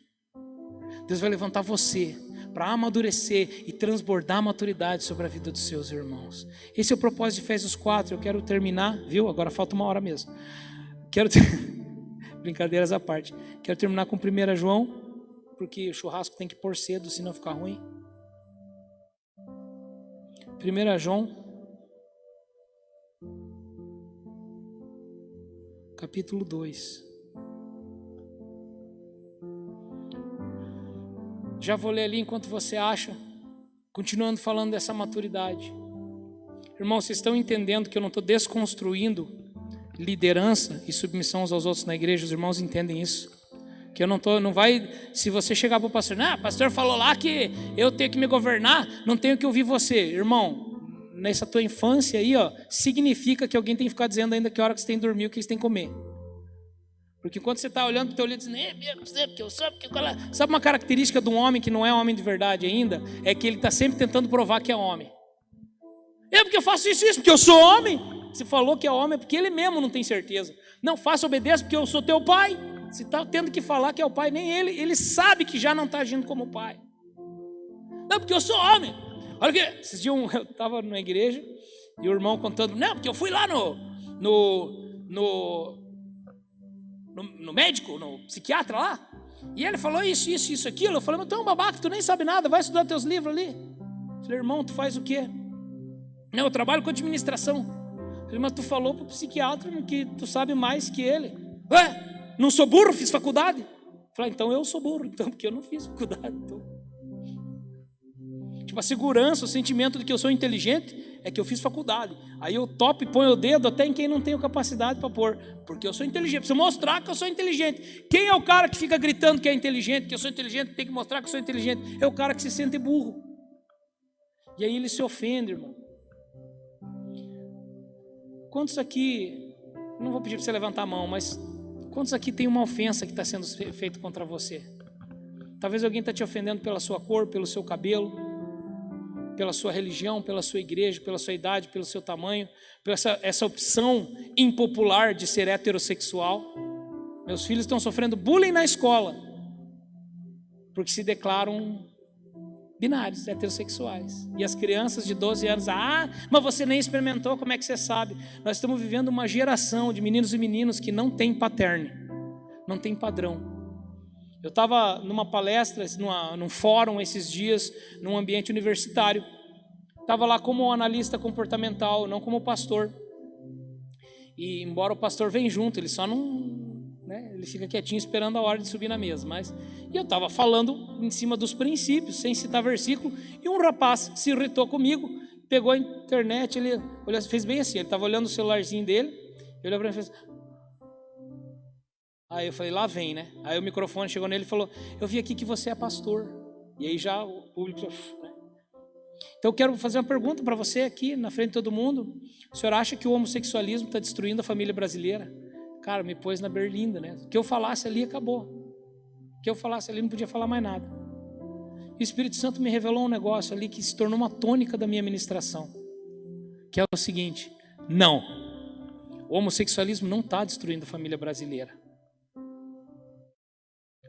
Deus vai levantar você para amadurecer e transbordar a maturidade sobre a vida dos seus irmãos. Esse é o propósito de Efésios 4. Eu quero terminar, viu? Agora falta uma hora mesmo. Brincadeiras à parte. Quero terminar com 1 João, porque o churrasco tem que pôr cedo, senão fica ruim. 1 João, capítulo 2. Já vou ler ali enquanto você acha, continuando falando dessa maturidade. Irmãos, vocês estão entendendo que eu não estou desconstruindo liderança e submissão uns aos outros na igreja? Os irmãos entendem isso? Que eu não vai, se você chegar para o pastor, o pastor falou lá que eu tenho que me governar, não tenho que ouvir você. Irmão, nessa tua infância aí, significa que alguém tem que ficar dizendo ainda que hora que você tem que dormir, o que você tem que comer. Porque quando você está olhando para o teu líder dizendo, porque eu sou, porque eu... Sabe uma característica de um homem que não é homem de verdade ainda? É que ele está sempre tentando provar que é homem. Porque eu faço isso, porque eu sou homem. Você falou que é homem, é porque ele mesmo não tem certeza. Não, faça, obedeça, porque eu sou teu pai. Você está tendo que falar que é o pai, nem ele sabe que já não está agindo como pai. Não, porque eu sou homem. Olha que, esses dias eu estava na igreja e o irmão contando, porque eu fui lá no médico, no psiquiatra lá, e ele falou isso, aquilo. Eu falei, mas tu é um babaca, tu nem sabe nada, vai estudar teus livros ali. Eu falei, irmão, tu faz o quê? Não, eu trabalho com administração. Eu falei, mas tu falou pro psiquiatra que tu sabe mais que ele. Não sou burro, fiz faculdade. Eu falei, então eu sou burro, então, porque eu não fiz faculdade. Então. Tipo, a segurança, o sentimento de que eu sou inteligente é que eu fiz faculdade. Aí eu topo e ponho o dedo até em quem não tenho capacidade para pôr, porque eu sou inteligente. Preciso mostrar que eu sou inteligente. Quem é o cara que fica gritando que é inteligente, que eu sou inteligente, tem que mostrar que eu sou inteligente? É o cara que se sente burro. E aí ele se ofende, irmão. Quantos aqui, não vou pedir para você levantar a mão, mas quantos aqui tem uma ofensa que está sendo feita contra você? Talvez alguém está te ofendendo pela sua cor, pelo seu cabelo, pela sua religião, pela sua igreja, pela sua idade, pelo seu tamanho, pela essa opção impopular de ser heterossexual. Meus filhos estão sofrendo bullying na escola, porque se declaram binários, heterossexuais. E as crianças de 12 anos, mas você nem experimentou, como é que você sabe? Nós estamos vivendo uma geração de meninos e meninas que não tem pattern, não tem padrão. Eu estava numa palestra, num fórum esses dias, num ambiente universitário. Estava lá como analista comportamental, não como pastor. E embora o pastor venha junto, ele só não... ele fica quietinho esperando a hora de subir na mesa. E eu estava falando em cima dos princípios, sem citar versículo, e um rapaz se irritou comigo, pegou a internet, ele olhou, fez bem assim, ele estava olhando o celularzinho dele, ele olhou para mim e fez... Aí eu falei, lá vem, né? Aí o microfone chegou nele e falou, eu vi aqui que você é pastor. E aí já o público... né? Então eu quero fazer uma pergunta para você aqui, na frente de todo mundo. O senhor acha que o homossexualismo está destruindo a família brasileira? Cara, me pôs na berlinda, né? O que eu falasse ali, acabou. O que eu falasse ali, não podia falar mais nada. E o Espírito Santo me revelou um negócio ali que se tornou uma tônica da minha ministração. Que é o seguinte, não. O homossexualismo não está destruindo a família brasileira.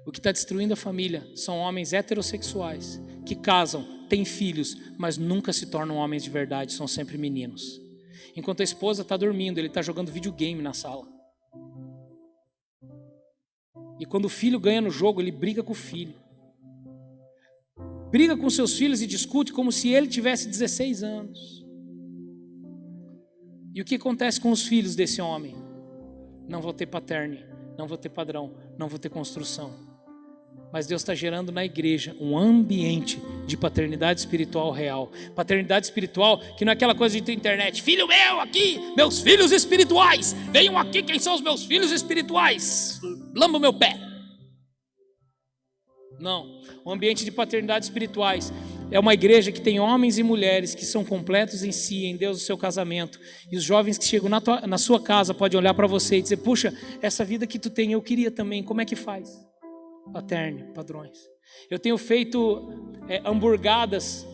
O que está destruindo a família são homens heterossexuais que casam, têm filhos, mas nunca se tornam homens de verdade, são sempre meninos. Enquanto a esposa está dormindo, ele está jogando videogame na sala. E quando o filho ganha no jogo, ele briga com o filho. briga com seus filhos e discute como se ele tivesse 16 anos. E o que acontece com os filhos desse homem? Não vou ter paterne, não vou ter padrão, não vou ter construção. Mas Deus está gerando na igreja um ambiente de paternidade espiritual real. Paternidade espiritual que não é aquela coisa de internet. Filho meu aqui, meus filhos espirituais. Venham aqui, quem são os meus filhos espirituais? Lamba o meu pé. Não, um ambiente de paternidade espirituais é uma igreja que tem homens e mulheres que são completos em si, em Deus, o seu casamento. E os jovens que chegam na sua casa podem olhar para você e dizer: puxa, essa vida que tu tem eu queria também, como é que faz? Paterne, padrões. Eu tenho feito hamburgadas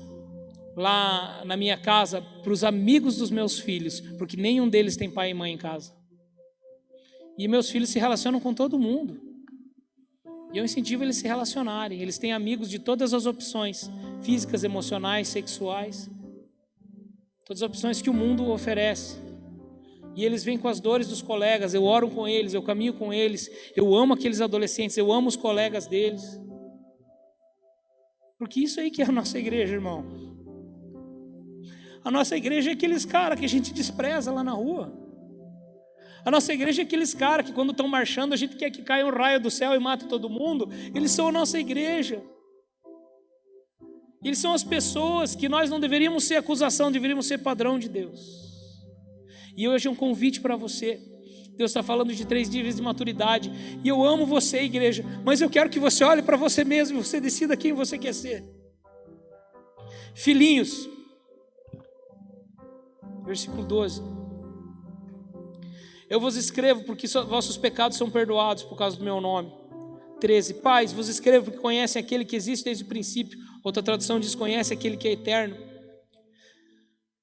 lá na minha casa para os amigos dos meus filhos, porque nenhum deles tem pai e mãe em casa. E meus filhos se relacionam com todo mundo. E eu incentivo eles a se relacionarem. Eles têm amigos de todas as opções, físicas, emocionais, sexuais, todas as opções que o mundo oferece. E eles vêm com as dores dos colegas, eu oro com eles, eu caminho com eles, eu amo aqueles adolescentes, eu amo os colegas deles. Porque isso aí que é a nossa igreja, irmão. A nossa igreja é aqueles caras que a gente despreza lá na rua. A nossa igreja é aqueles caras que quando estão marchando a gente quer que caia um raio do céu e mate todo mundo. Eles são a nossa igreja. Eles são as pessoas que nós não deveríamos ser acusação, deveríamos ser padrão de Deus. E hoje é um convite para você. Deus está falando de 3 níveis de maturidade. E eu amo você, igreja, mas eu quero que você olhe para você mesmo e você decida quem você quer ser. Filhinhos, versículo 12. Eu vos escrevo porque vossos pecados são perdoados por causa do meu nome. 13. Pais, vos escrevo porque conhecem aquele que existe desde o princípio. Outra tradução diz: conhece aquele que é eterno.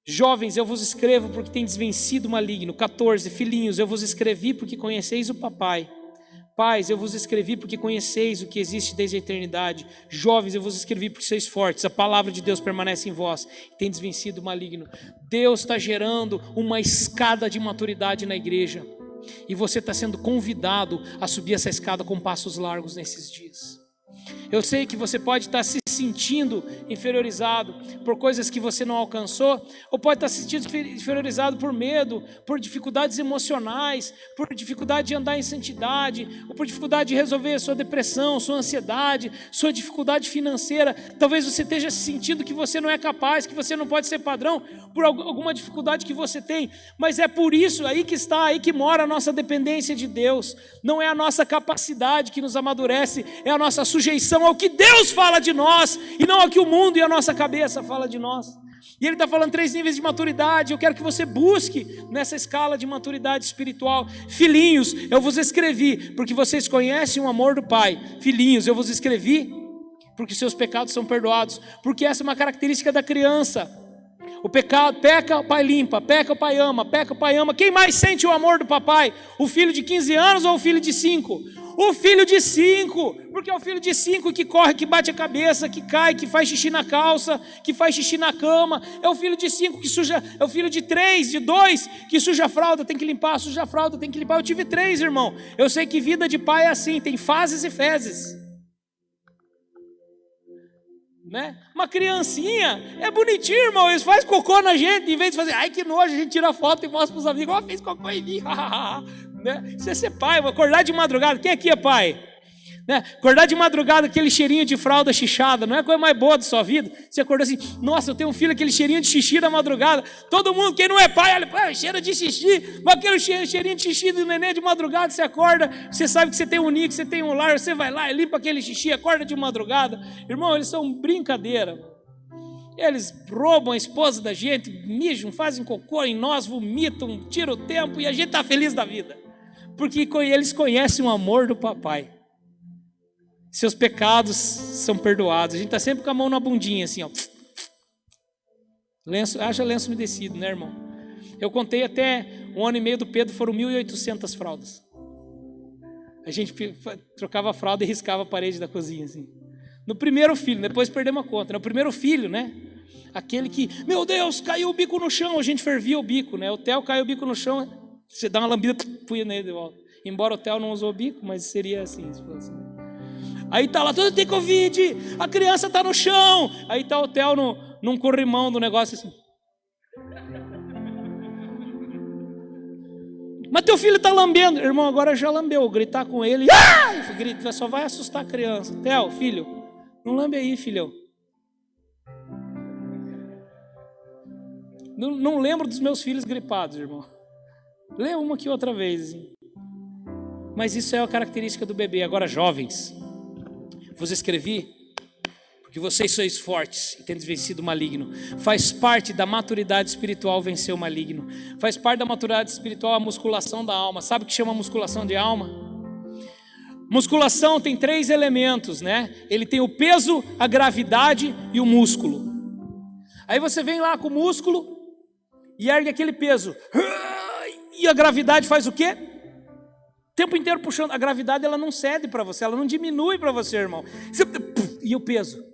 Jovens, eu vos escrevo porque tendes vencido o maligno. 14. Filhinhos, eu vos escrevi porque conheceis o papai. Pais, eu vos escrevi porque conheceis o que existe desde a eternidade. Jovens, eu vos escrevi porque sois fortes. A palavra de Deus permanece em vós. Tendes vencido o maligno. Deus está gerando uma escada de maturidade na igreja. E você está sendo convidado a subir essa escada com passos largos nesses dias. Eu sei que você pode estar se sentindo inferiorizado por coisas que você não alcançou, ou pode estar se sentindo inferiorizado por medo, por dificuldades emocionais, por dificuldade de andar em santidade, ou por dificuldade de resolver sua depressão, sua ansiedade, sua dificuldade financeira. Talvez você esteja se sentindo que você não é capaz, que você não pode ser padrão por alguma dificuldade que você tem, mas é por isso aí que mora a nossa dependência de Deus. Não é a nossa capacidade que nos amadurece, é a nossa sujeição ao que Deus fala de nós e não ao que o mundo e a nossa cabeça fala de nós. E ele está falando 3 níveis de maturidade. Eu quero que você busque nessa escala de maturidade espiritual. Filhinhos, eu vos escrevi porque vocês conhecem o amor do Pai. Filhinhos, eu vos escrevi porque seus pecados são perdoados, porque essa é uma característica da criança. O pecado, peca, o pai limpa, peca, o pai ama, peca, o pai ama. Quem mais sente o amor do papai? O filho de 15 anos ou o filho de 5? O filho de 5, porque é o filho de 5 que corre, que bate a cabeça, que cai, que faz xixi na calça, que faz xixi na cama. É o filho de 5 que suja, é o filho de 3, de 2 que suja a fralda, tem que limpar, suja a fralda, tem que limpar. Eu tive 3, irmão. Eu sei que vida de pai é assim, tem fases e fezes. Né? Uma criancinha é bonitinho, irmão. Eles fazem cocô na gente, em vez de fazer, ai que nojo, a gente tira foto e mostra para os amigos, ó, fez cocô em mim. Né? Você ser pai, acordar de madrugada, quem aqui é pai? Né? Acordar de madrugada, aquele cheirinho de fralda xixada, não é a coisa mais boa da sua vida? Você acordou assim, nossa, eu tenho um filho, aquele cheirinho de xixi da madrugada. Todo mundo, quem não é pai, olha, pô, cheiro de xixi, mas aquele cheirinho de xixi do neném de madrugada, você acorda, você sabe que você tem um ninho, que você tem um lar, você vai lá e limpa aquele xixi, acorda de madrugada. Irmão, eles são brincadeira. Eles roubam a esposa da gente, mijam, fazem cocô em nós, vomitam, tiram o tempo e a gente está feliz da vida. Porque eles conhecem o amor do papai. Seus pecados são perdoados. A gente está sempre com a mão na bundinha assim, ó. Lenço, haja lenço umedecido, né, irmão? Eu contei até 1 ano e meio do Pedro, foram 1.800 fraldas. A gente trocava a fralda e riscava a parede da cozinha assim. No primeiro filho, depois perdemos a conta. No primeiro filho, né? Aquele que, meu Deus, caiu o bico no chão, a gente fervia o bico, né? O Theo caiu o bico no chão, você dá uma lambida, punha nele de volta. Embora o Theo não usou o bico, mas seria assim, se fosse. Aí tá lá, todo tem Covid, a criança tá no chão. Aí tá o Theo num corrimão do negócio assim. Mas teu filho tá lambendo. Irmão, agora já lambeu. Gritar com ele, grita, só vai assustar a criança. Theo, filho, não lambe aí, filhão. Não lembro dos meus filhos gripados, irmão. Lê uma aqui outra vez. Mas isso é a característica do bebê. Agora, jovens, vos escrevi porque vocês sois fortes e tendes vencido o maligno. Faz parte da maturidade espiritual vencer o maligno. Faz parte da maturidade espiritual a musculação da alma. Sabe o que chama musculação de alma? Musculação tem 3 elementos, né? Ele tem o peso, a gravidade e o músculo. Aí você vem lá com o músculo e ergue aquele peso. E a gravidade faz o quê? O tempo inteiro puxando. A gravidade ela não cede para você, ela não diminui para você, irmão. E o peso?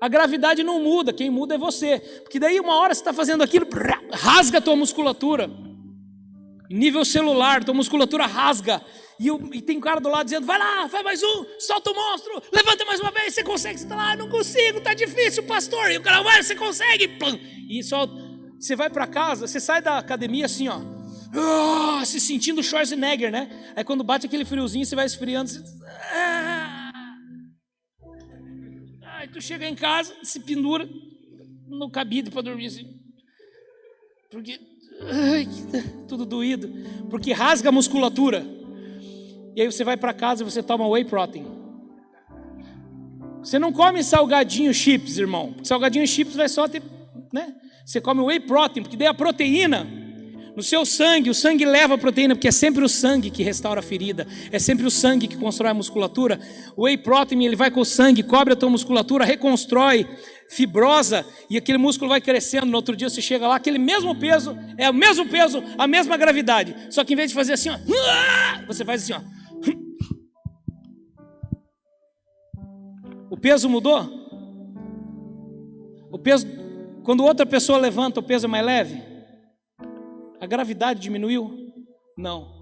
A gravidade não muda, quem muda é você. Porque daí uma hora você está fazendo aquilo, rasga a tua musculatura. Nível celular, tua musculatura rasga. E tem um cara do lado dizendo, vai lá, faz mais um, solta o monstro, levanta mais uma vez, você consegue. Você está lá, não consigo, tá difícil, pastor. E o cara, vai, você consegue. E só, você vai para casa, você sai da academia assim, ó. Se sentindo Schwarzenegger, né? Aí quando bate aquele friozinho, você vai esfriando. Aí tu chega em casa, se pendura no cabide para dormir assim. Porque tudo doído. Porque rasga a musculatura. E aí você vai para casa e você toma whey protein. Você não come salgadinho chips, irmão. Porque salgadinho chips vai só ter, né? Você come whey protein, porque daí a proteína no seu sangue, o sangue leva a proteína, porque é sempre o sangue que restaura a ferida, é sempre o sangue que constrói a musculatura. O whey protein, ele vai com o sangue, cobre a tua musculatura, reconstrói, fibrosa, e aquele músculo vai crescendo. No outro dia você chega lá, aquele mesmo peso, é o mesmo peso, a mesma gravidade, só que em vez de fazer assim, ó, você faz assim, ó. O peso mudou? O peso, quando outra pessoa levanta, o peso é mais leve? A gravidade diminuiu? Não.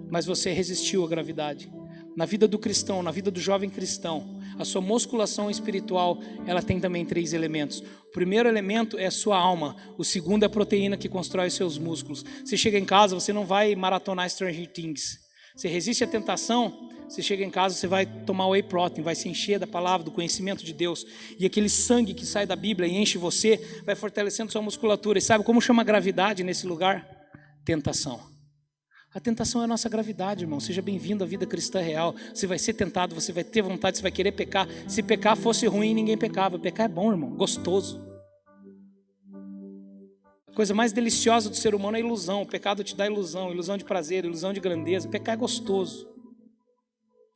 Mas você resistiu à gravidade. Na vida do cristão, na vida do jovem cristão, a sua musculação espiritual, ela tem também 3 elementos. O primeiro elemento é a sua alma. O segundo é a proteína que constrói os seus músculos. Você chega em casa, você não vai maratonar Stranger Things. Você resiste à tentação, você chega em casa, você vai tomar whey protein, vai se encher da palavra, do conhecimento de Deus. E aquele sangue que sai da Bíblia e enche você, vai fortalecendo sua musculatura. E sabe como chama a gravidade nesse lugar? Tentação. A tentação é a nossa gravidade, irmão. Seja bem-vindo à vida cristã real. Você vai ser tentado, você vai ter vontade, você vai querer pecar. Se pecar fosse ruim, ninguém pecava. Pecar é bom, irmão, gostoso. A coisa mais deliciosa do ser humano é a ilusão. O pecado te dá ilusão, ilusão de prazer, ilusão de grandeza. Pecar é gostoso.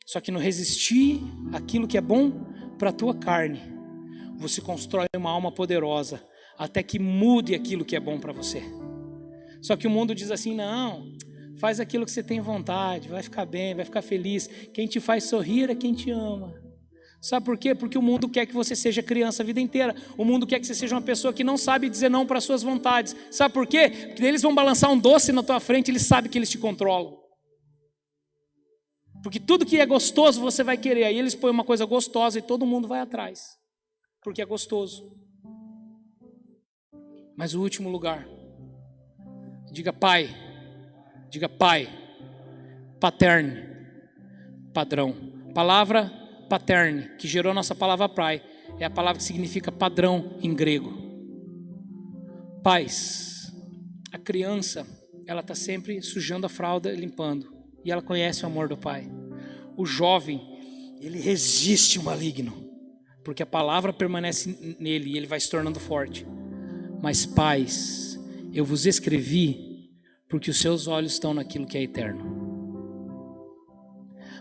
Só que no resistir aquilo que é bom para a tua carne, você constrói uma alma poderosa, até que mude aquilo que é bom para você. Só que o mundo diz assim, não, faz aquilo que você tem vontade, vai ficar bem, vai ficar feliz. Quem te faz sorrir é quem te ama. Sabe por quê? Porque o mundo quer que você seja criança a vida inteira. O mundo quer que você seja uma pessoa que não sabe dizer não para suas vontades. Sabe por quê? Porque eles vão balançar um doce na tua frente, eles sabem que eles te controlam. Porque tudo que é gostoso você vai querer. Aí eles põem uma coisa gostosa e todo mundo vai atrás. Porque é gostoso. Mas o último lugar. Diga pai. Diga pai. Paterne. Padrão. Palavra paterne, que gerou a nossa palavra pai. É a palavra que significa padrão em grego. Pais. A criança, ela está sempre sujando a fralda, limpando. E ela conhece o amor do pai. O jovem, ele resiste o maligno, porque a palavra permanece nele e ele vai se tornando forte. Mas pais, eu vos escrevi porque os seus olhos estão naquilo que é eterno.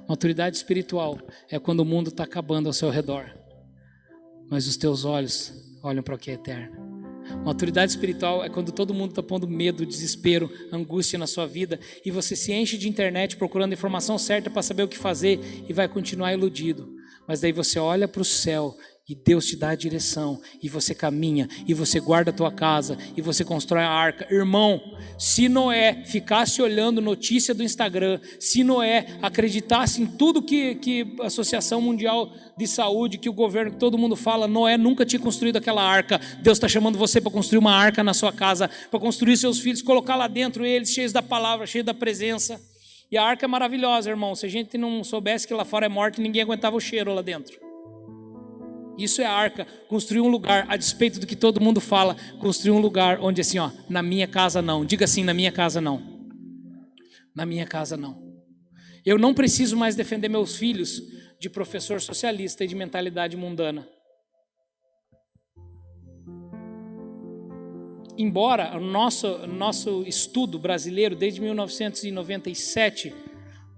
Maturidade espiritual é quando o mundo está acabando ao seu redor, mas os teus olhos olham para o que é eterno. Maturidade espiritual é quando todo mundo está pondo medo, desespero, angústia na sua vida e você se enche de internet procurando a informação certa para saber o que fazer e vai continuar iludido. Mas daí você olha para o céu E Deus te dá a direção, e você caminha, e você guarda a tua casa, e você constrói a arca. Irmão, se Noé ficasse olhando notícia do Instagram, se Noé acreditasse em tudo que a Associação Mundial de Saúde, que o governo, que todo mundo fala, Noé nunca tinha construído aquela arca. Deus está chamando você para construir uma arca na sua casa, para construir seus filhos, colocar lá dentro eles cheios da palavra, cheios da presença. E a arca é maravilhosa, irmão. Se a gente não soubesse que lá fora é morte, ninguém aguentava o cheiro lá dentro. Isso é a arca, construir um lugar, a despeito do que todo mundo fala, construir um lugar onde assim, ó, na minha casa não. Diga assim, na minha casa não. Na minha casa não. Eu não preciso mais defender meus filhos de professor socialista e de mentalidade mundana. Embora o nosso estudo brasileiro, desde 1997,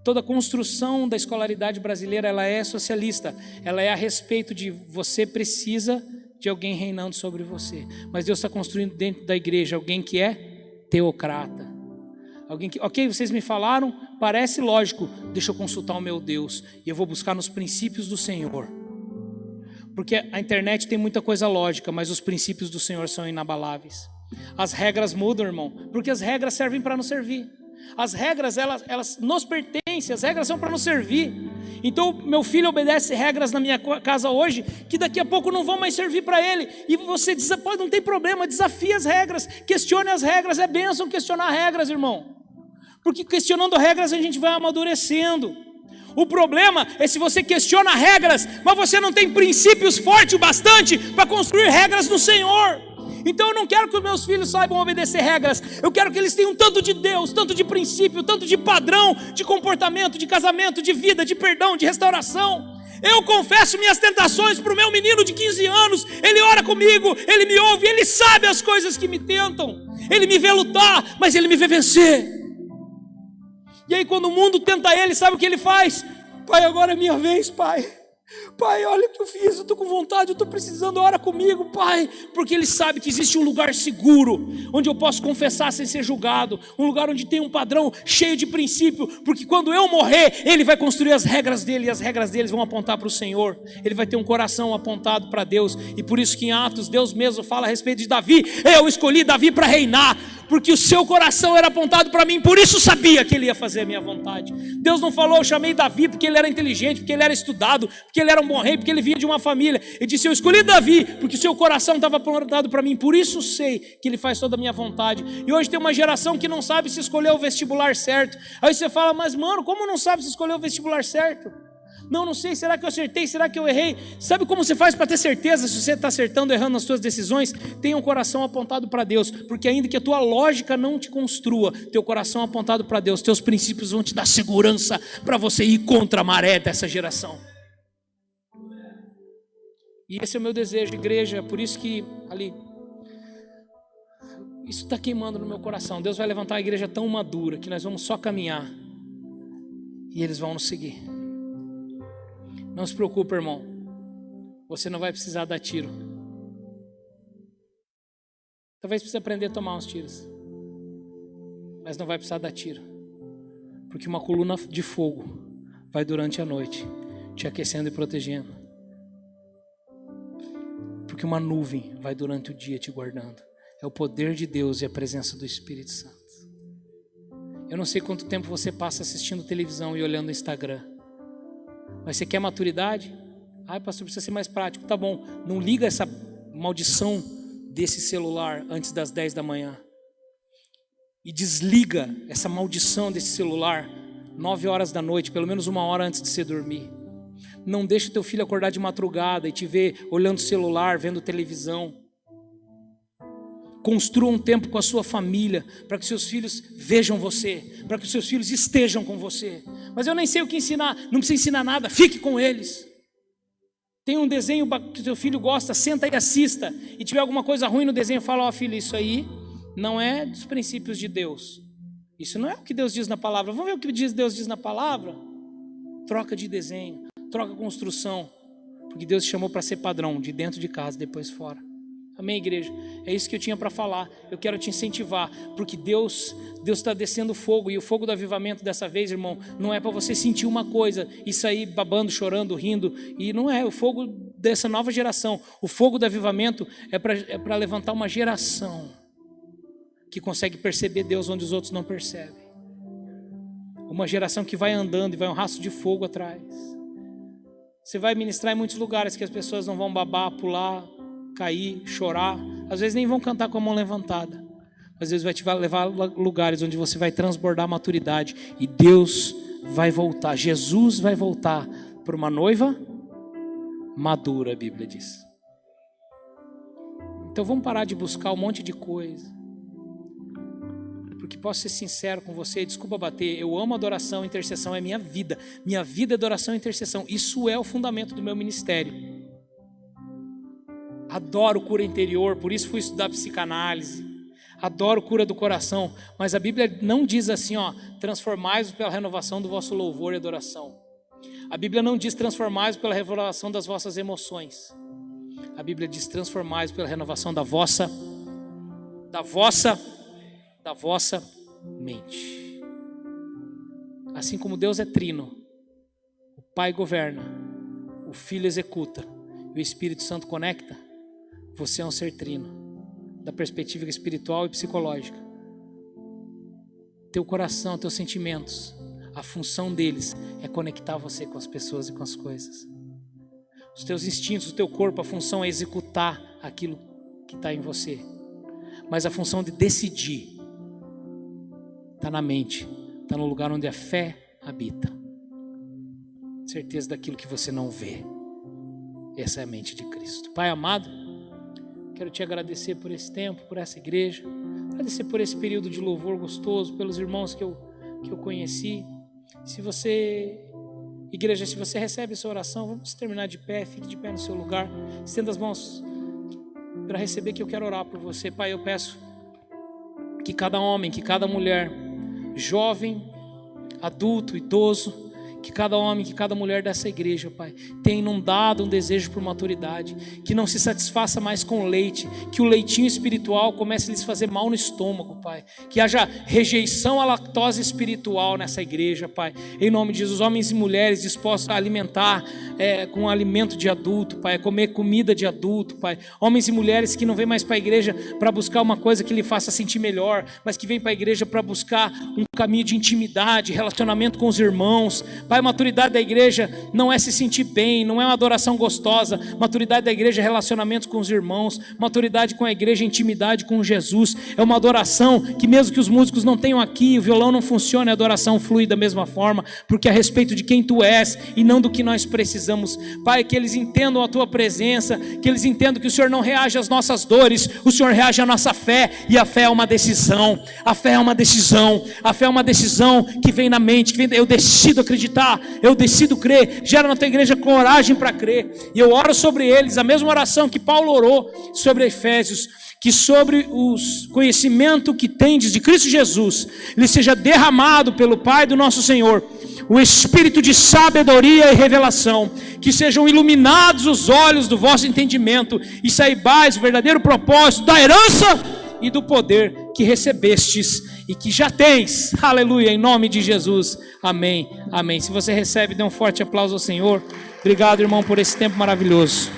toda a construção da escolaridade brasileira, ela é socialista, ela é a respeito de você precisa de alguém reinando sobre você, mas Deus está construindo dentro da igreja alguém que é teocrata, alguém que, ok, vocês me falaram, parece lógico, deixa eu consultar o meu Deus, e eu vou buscar nos princípios do Senhor, porque a internet tem muita coisa lógica, mas os princípios do Senhor são inabaláveis. As regras mudam, irmão, porque as regras servem para nos servir. As regras, elas nos pertencem, as regras são para nos servir. Então meu filho obedece regras na minha casa hoje, que daqui a pouco não vão mais servir para ele. E você diz, pode, não tem problema, desafie as regras, questione as regras, é bênção questionar regras, irmão. Porque questionando regras a gente vai amadurecendo. O problema é se você questiona regras, mas você não tem princípios fortes o bastante para construir regras no Senhor. Então eu não quero que os meus filhos saibam obedecer regras, eu quero que eles tenham tanto de Deus, tanto de princípio, tanto de padrão, de comportamento, de casamento, de vida, de perdão, de restauração. Eu confesso minhas tentações para o meu menino de 15 anos, ele ora comigo, ele me ouve, ele sabe as coisas que me tentam, ele me vê lutar, mas ele me vê vencer. E aí quando o mundo tenta ele, sabe o que ele faz? Pai, agora é minha vez, pai. Pai, olha o que eu fiz, eu estou com vontade, eu estou precisando, ora comigo, pai. Porque ele sabe que existe um lugar seguro, onde eu posso confessar sem ser julgado, um lugar onde tem um padrão cheio de princípio, porque quando eu morrer, ele vai construir as regras dele, e as regras deles vão apontar para o Senhor. Ele vai ter um coração apontado para Deus, e por isso que em Atos, Deus mesmo fala a respeito de Davi. Eu escolhi Davi para reinar, porque o seu coração era apontado para mim, por isso sabia que ele ia fazer a minha vontade. Deus não falou, eu chamei Davi porque ele era inteligente, porque ele era estudado, porque ele era um bom rei, porque ele vinha de uma família. Ele disse, eu escolhi Davi, porque o seu coração estava apontado para mim, por isso sei que ele faz toda a minha vontade. E hoje tem uma geração que não sabe se escolher o vestibular certo. Aí você fala, mas mano, como não sabe se escolher o vestibular certo? Não sei, será que eu acertei, será que eu errei? Sabe como você faz para ter certeza se você está acertando ou errando nas suas decisões? Tenha um coração apontado para Deus, porque ainda que a tua lógica não te construa, teu coração apontado para Deus, teus princípios vão te dar segurança para você ir contra a maré dessa geração. E esse é o meu desejo, igreja, por isso que ali, isso está queimando no meu coração. Deus vai levantar a igreja tão madura que nós vamos só caminhar e eles vão nos seguir. Não se preocupe, irmão, você não vai precisar dar tiro. Talvez precise aprender a tomar uns tiros, mas não vai precisar dar tiro, porque uma coluna de fogo vai durante a noite te aquecendo e protegendo, porque uma nuvem vai durante o dia te guardando. É o poder de Deus e a presença do Espírito Santo. Eu não sei quanto tempo você passa assistindo televisão e olhando o Instagram, mas você quer maturidade? Ai, pastor, precisa ser mais prático. Tá bom, não liga essa maldição desse celular antes das 10 da manhã. E desliga essa maldição desse celular 9 horas da noite, pelo menos 1 hora antes de você dormir. Não deixa teu filho acordar de madrugada e te ver olhando o celular, vendo televisão. Construa um tempo com a sua família, para que seus filhos vejam você, para que os seus filhos estejam com você. Mas eu nem sei o que ensinar, não precisa ensinar nada, fique com eles. Tem um desenho que o seu filho gosta, senta e assista, e tiver alguma coisa ruim no desenho, fala, ó filho, isso aí não é dos princípios de Deus. Isso não é o que Deus diz na palavra. Vamos ver o que Deus diz na palavra? Troca de desenho, troca construção, porque Deus te chamou para ser padrão, de dentro de casa, depois fora. Amém, igreja? É isso que eu tinha para falar. Eu quero te incentivar, porque Deus está descendo fogo, e o fogo do avivamento dessa vez, irmão, não é para você sentir uma coisa e sair babando, chorando, rindo, e não é, o fogo dessa nova geração, o fogo do avivamento é para levantar uma geração que consegue perceber Deus onde os outros não percebem. Uma geração que vai andando e vai um rastro de fogo atrás. Você vai ministrar em muitos lugares que as pessoas não vão babar, pular, cair, chorar. Às vezes nem vão cantar com a mão levantada. Às vezes vai te levar a lugares onde você vai transbordar a maturidade. E Deus vai voltar. Jesus vai voltar para uma noiva madura, a Bíblia diz. Então vamos parar de buscar um monte de coisa. Porque posso ser sincero com você, desculpa bater, eu amo adoração, intercessão é minha vida. Minha vida é adoração e intercessão. Isso é o fundamento do meu ministério. Adoro cura interior, por isso fui estudar psicanálise. Adoro cura do coração. Mas a Bíblia não diz assim, transformai-vos pela renovação do vosso louvor e adoração. A Bíblia não diz transformai-vos pela renovação das vossas emoções. A Bíblia diz transformai-vos pela renovação da vossa mente. Assim como Deus é trino, o Pai governa, o Filho executa e o Espírito Santo conecta, você é um ser trino, da perspectiva espiritual e psicológica. Teu coração, teus sentimentos, a função deles é conectar você com as pessoas e com as coisas. Os teus instintos, o teu corpo, a função é executar aquilo que está em você. Mas a função de decidir está na mente, está no lugar onde a fé habita. Certeza daquilo que você não vê. Essa é a mente de Cristo. Pai amado, quero te agradecer por esse tempo, por essa igreja, agradecer por esse período de louvor gostoso, pelos irmãos que eu conheci. Se você, igreja, se você recebe essa oração, vamos terminar de pé, fique de pé no seu lugar, estenda as mãos para receber, que eu quero orar por você. Pai, eu peço que cada homem, que cada mulher, jovem, adulto, idoso, que cada homem, que cada mulher dessa igreja, Pai, tenha inundado um desejo por maturidade, que não se satisfaça mais com leite, que o leitinho espiritual comece a lhes fazer mal no estômago, Pai, que haja rejeição à lactose espiritual nessa igreja, Pai, em nome de Jesus, homens e mulheres dispostos a alimentar com alimento de adulto, Pai, a comer comida de adulto, Pai, homens e mulheres que não vêm mais para a igreja para buscar uma coisa que lhe faça sentir melhor, mas que vêm para a igreja para buscar um caminho de intimidade, relacionamento com os irmãos. Pai, maturidade da igreja não é se sentir bem, não é uma adoração gostosa. Maturidade da igreja é relacionamentos com os irmãos. Maturidade com a igreja é intimidade com Jesus. É uma adoração que mesmo que os músicos não tenham aqui, o violão não funcione, a adoração flui da mesma forma, porque é a respeito de quem tu és e não do que nós precisamos. Pai, que eles entendam a tua presença, que eles entendam que o Senhor não reage às nossas dores, o Senhor reage à nossa fé, e a fé é uma decisão. A fé é uma decisão. A fé é uma decisão que vem na mente, que vem, eu decido acreditar, eu decido crer. Gera na tua igreja coragem para crer. E eu oro sobre eles a mesma oração que Paulo orou sobre Efésios, que sobre o conhecimento que tendes de Cristo Jesus, ele seja derramado pelo Pai do nosso Senhor, o espírito de sabedoria e revelação, que sejam iluminados os olhos do vosso entendimento, e saibais o verdadeiro propósito da herança e do poder que recebestes e que já tens. Aleluia, em nome de Jesus, amém, amém. Se você recebe, dê um forte aplauso ao Senhor. Obrigado, irmão, por esse tempo maravilhoso.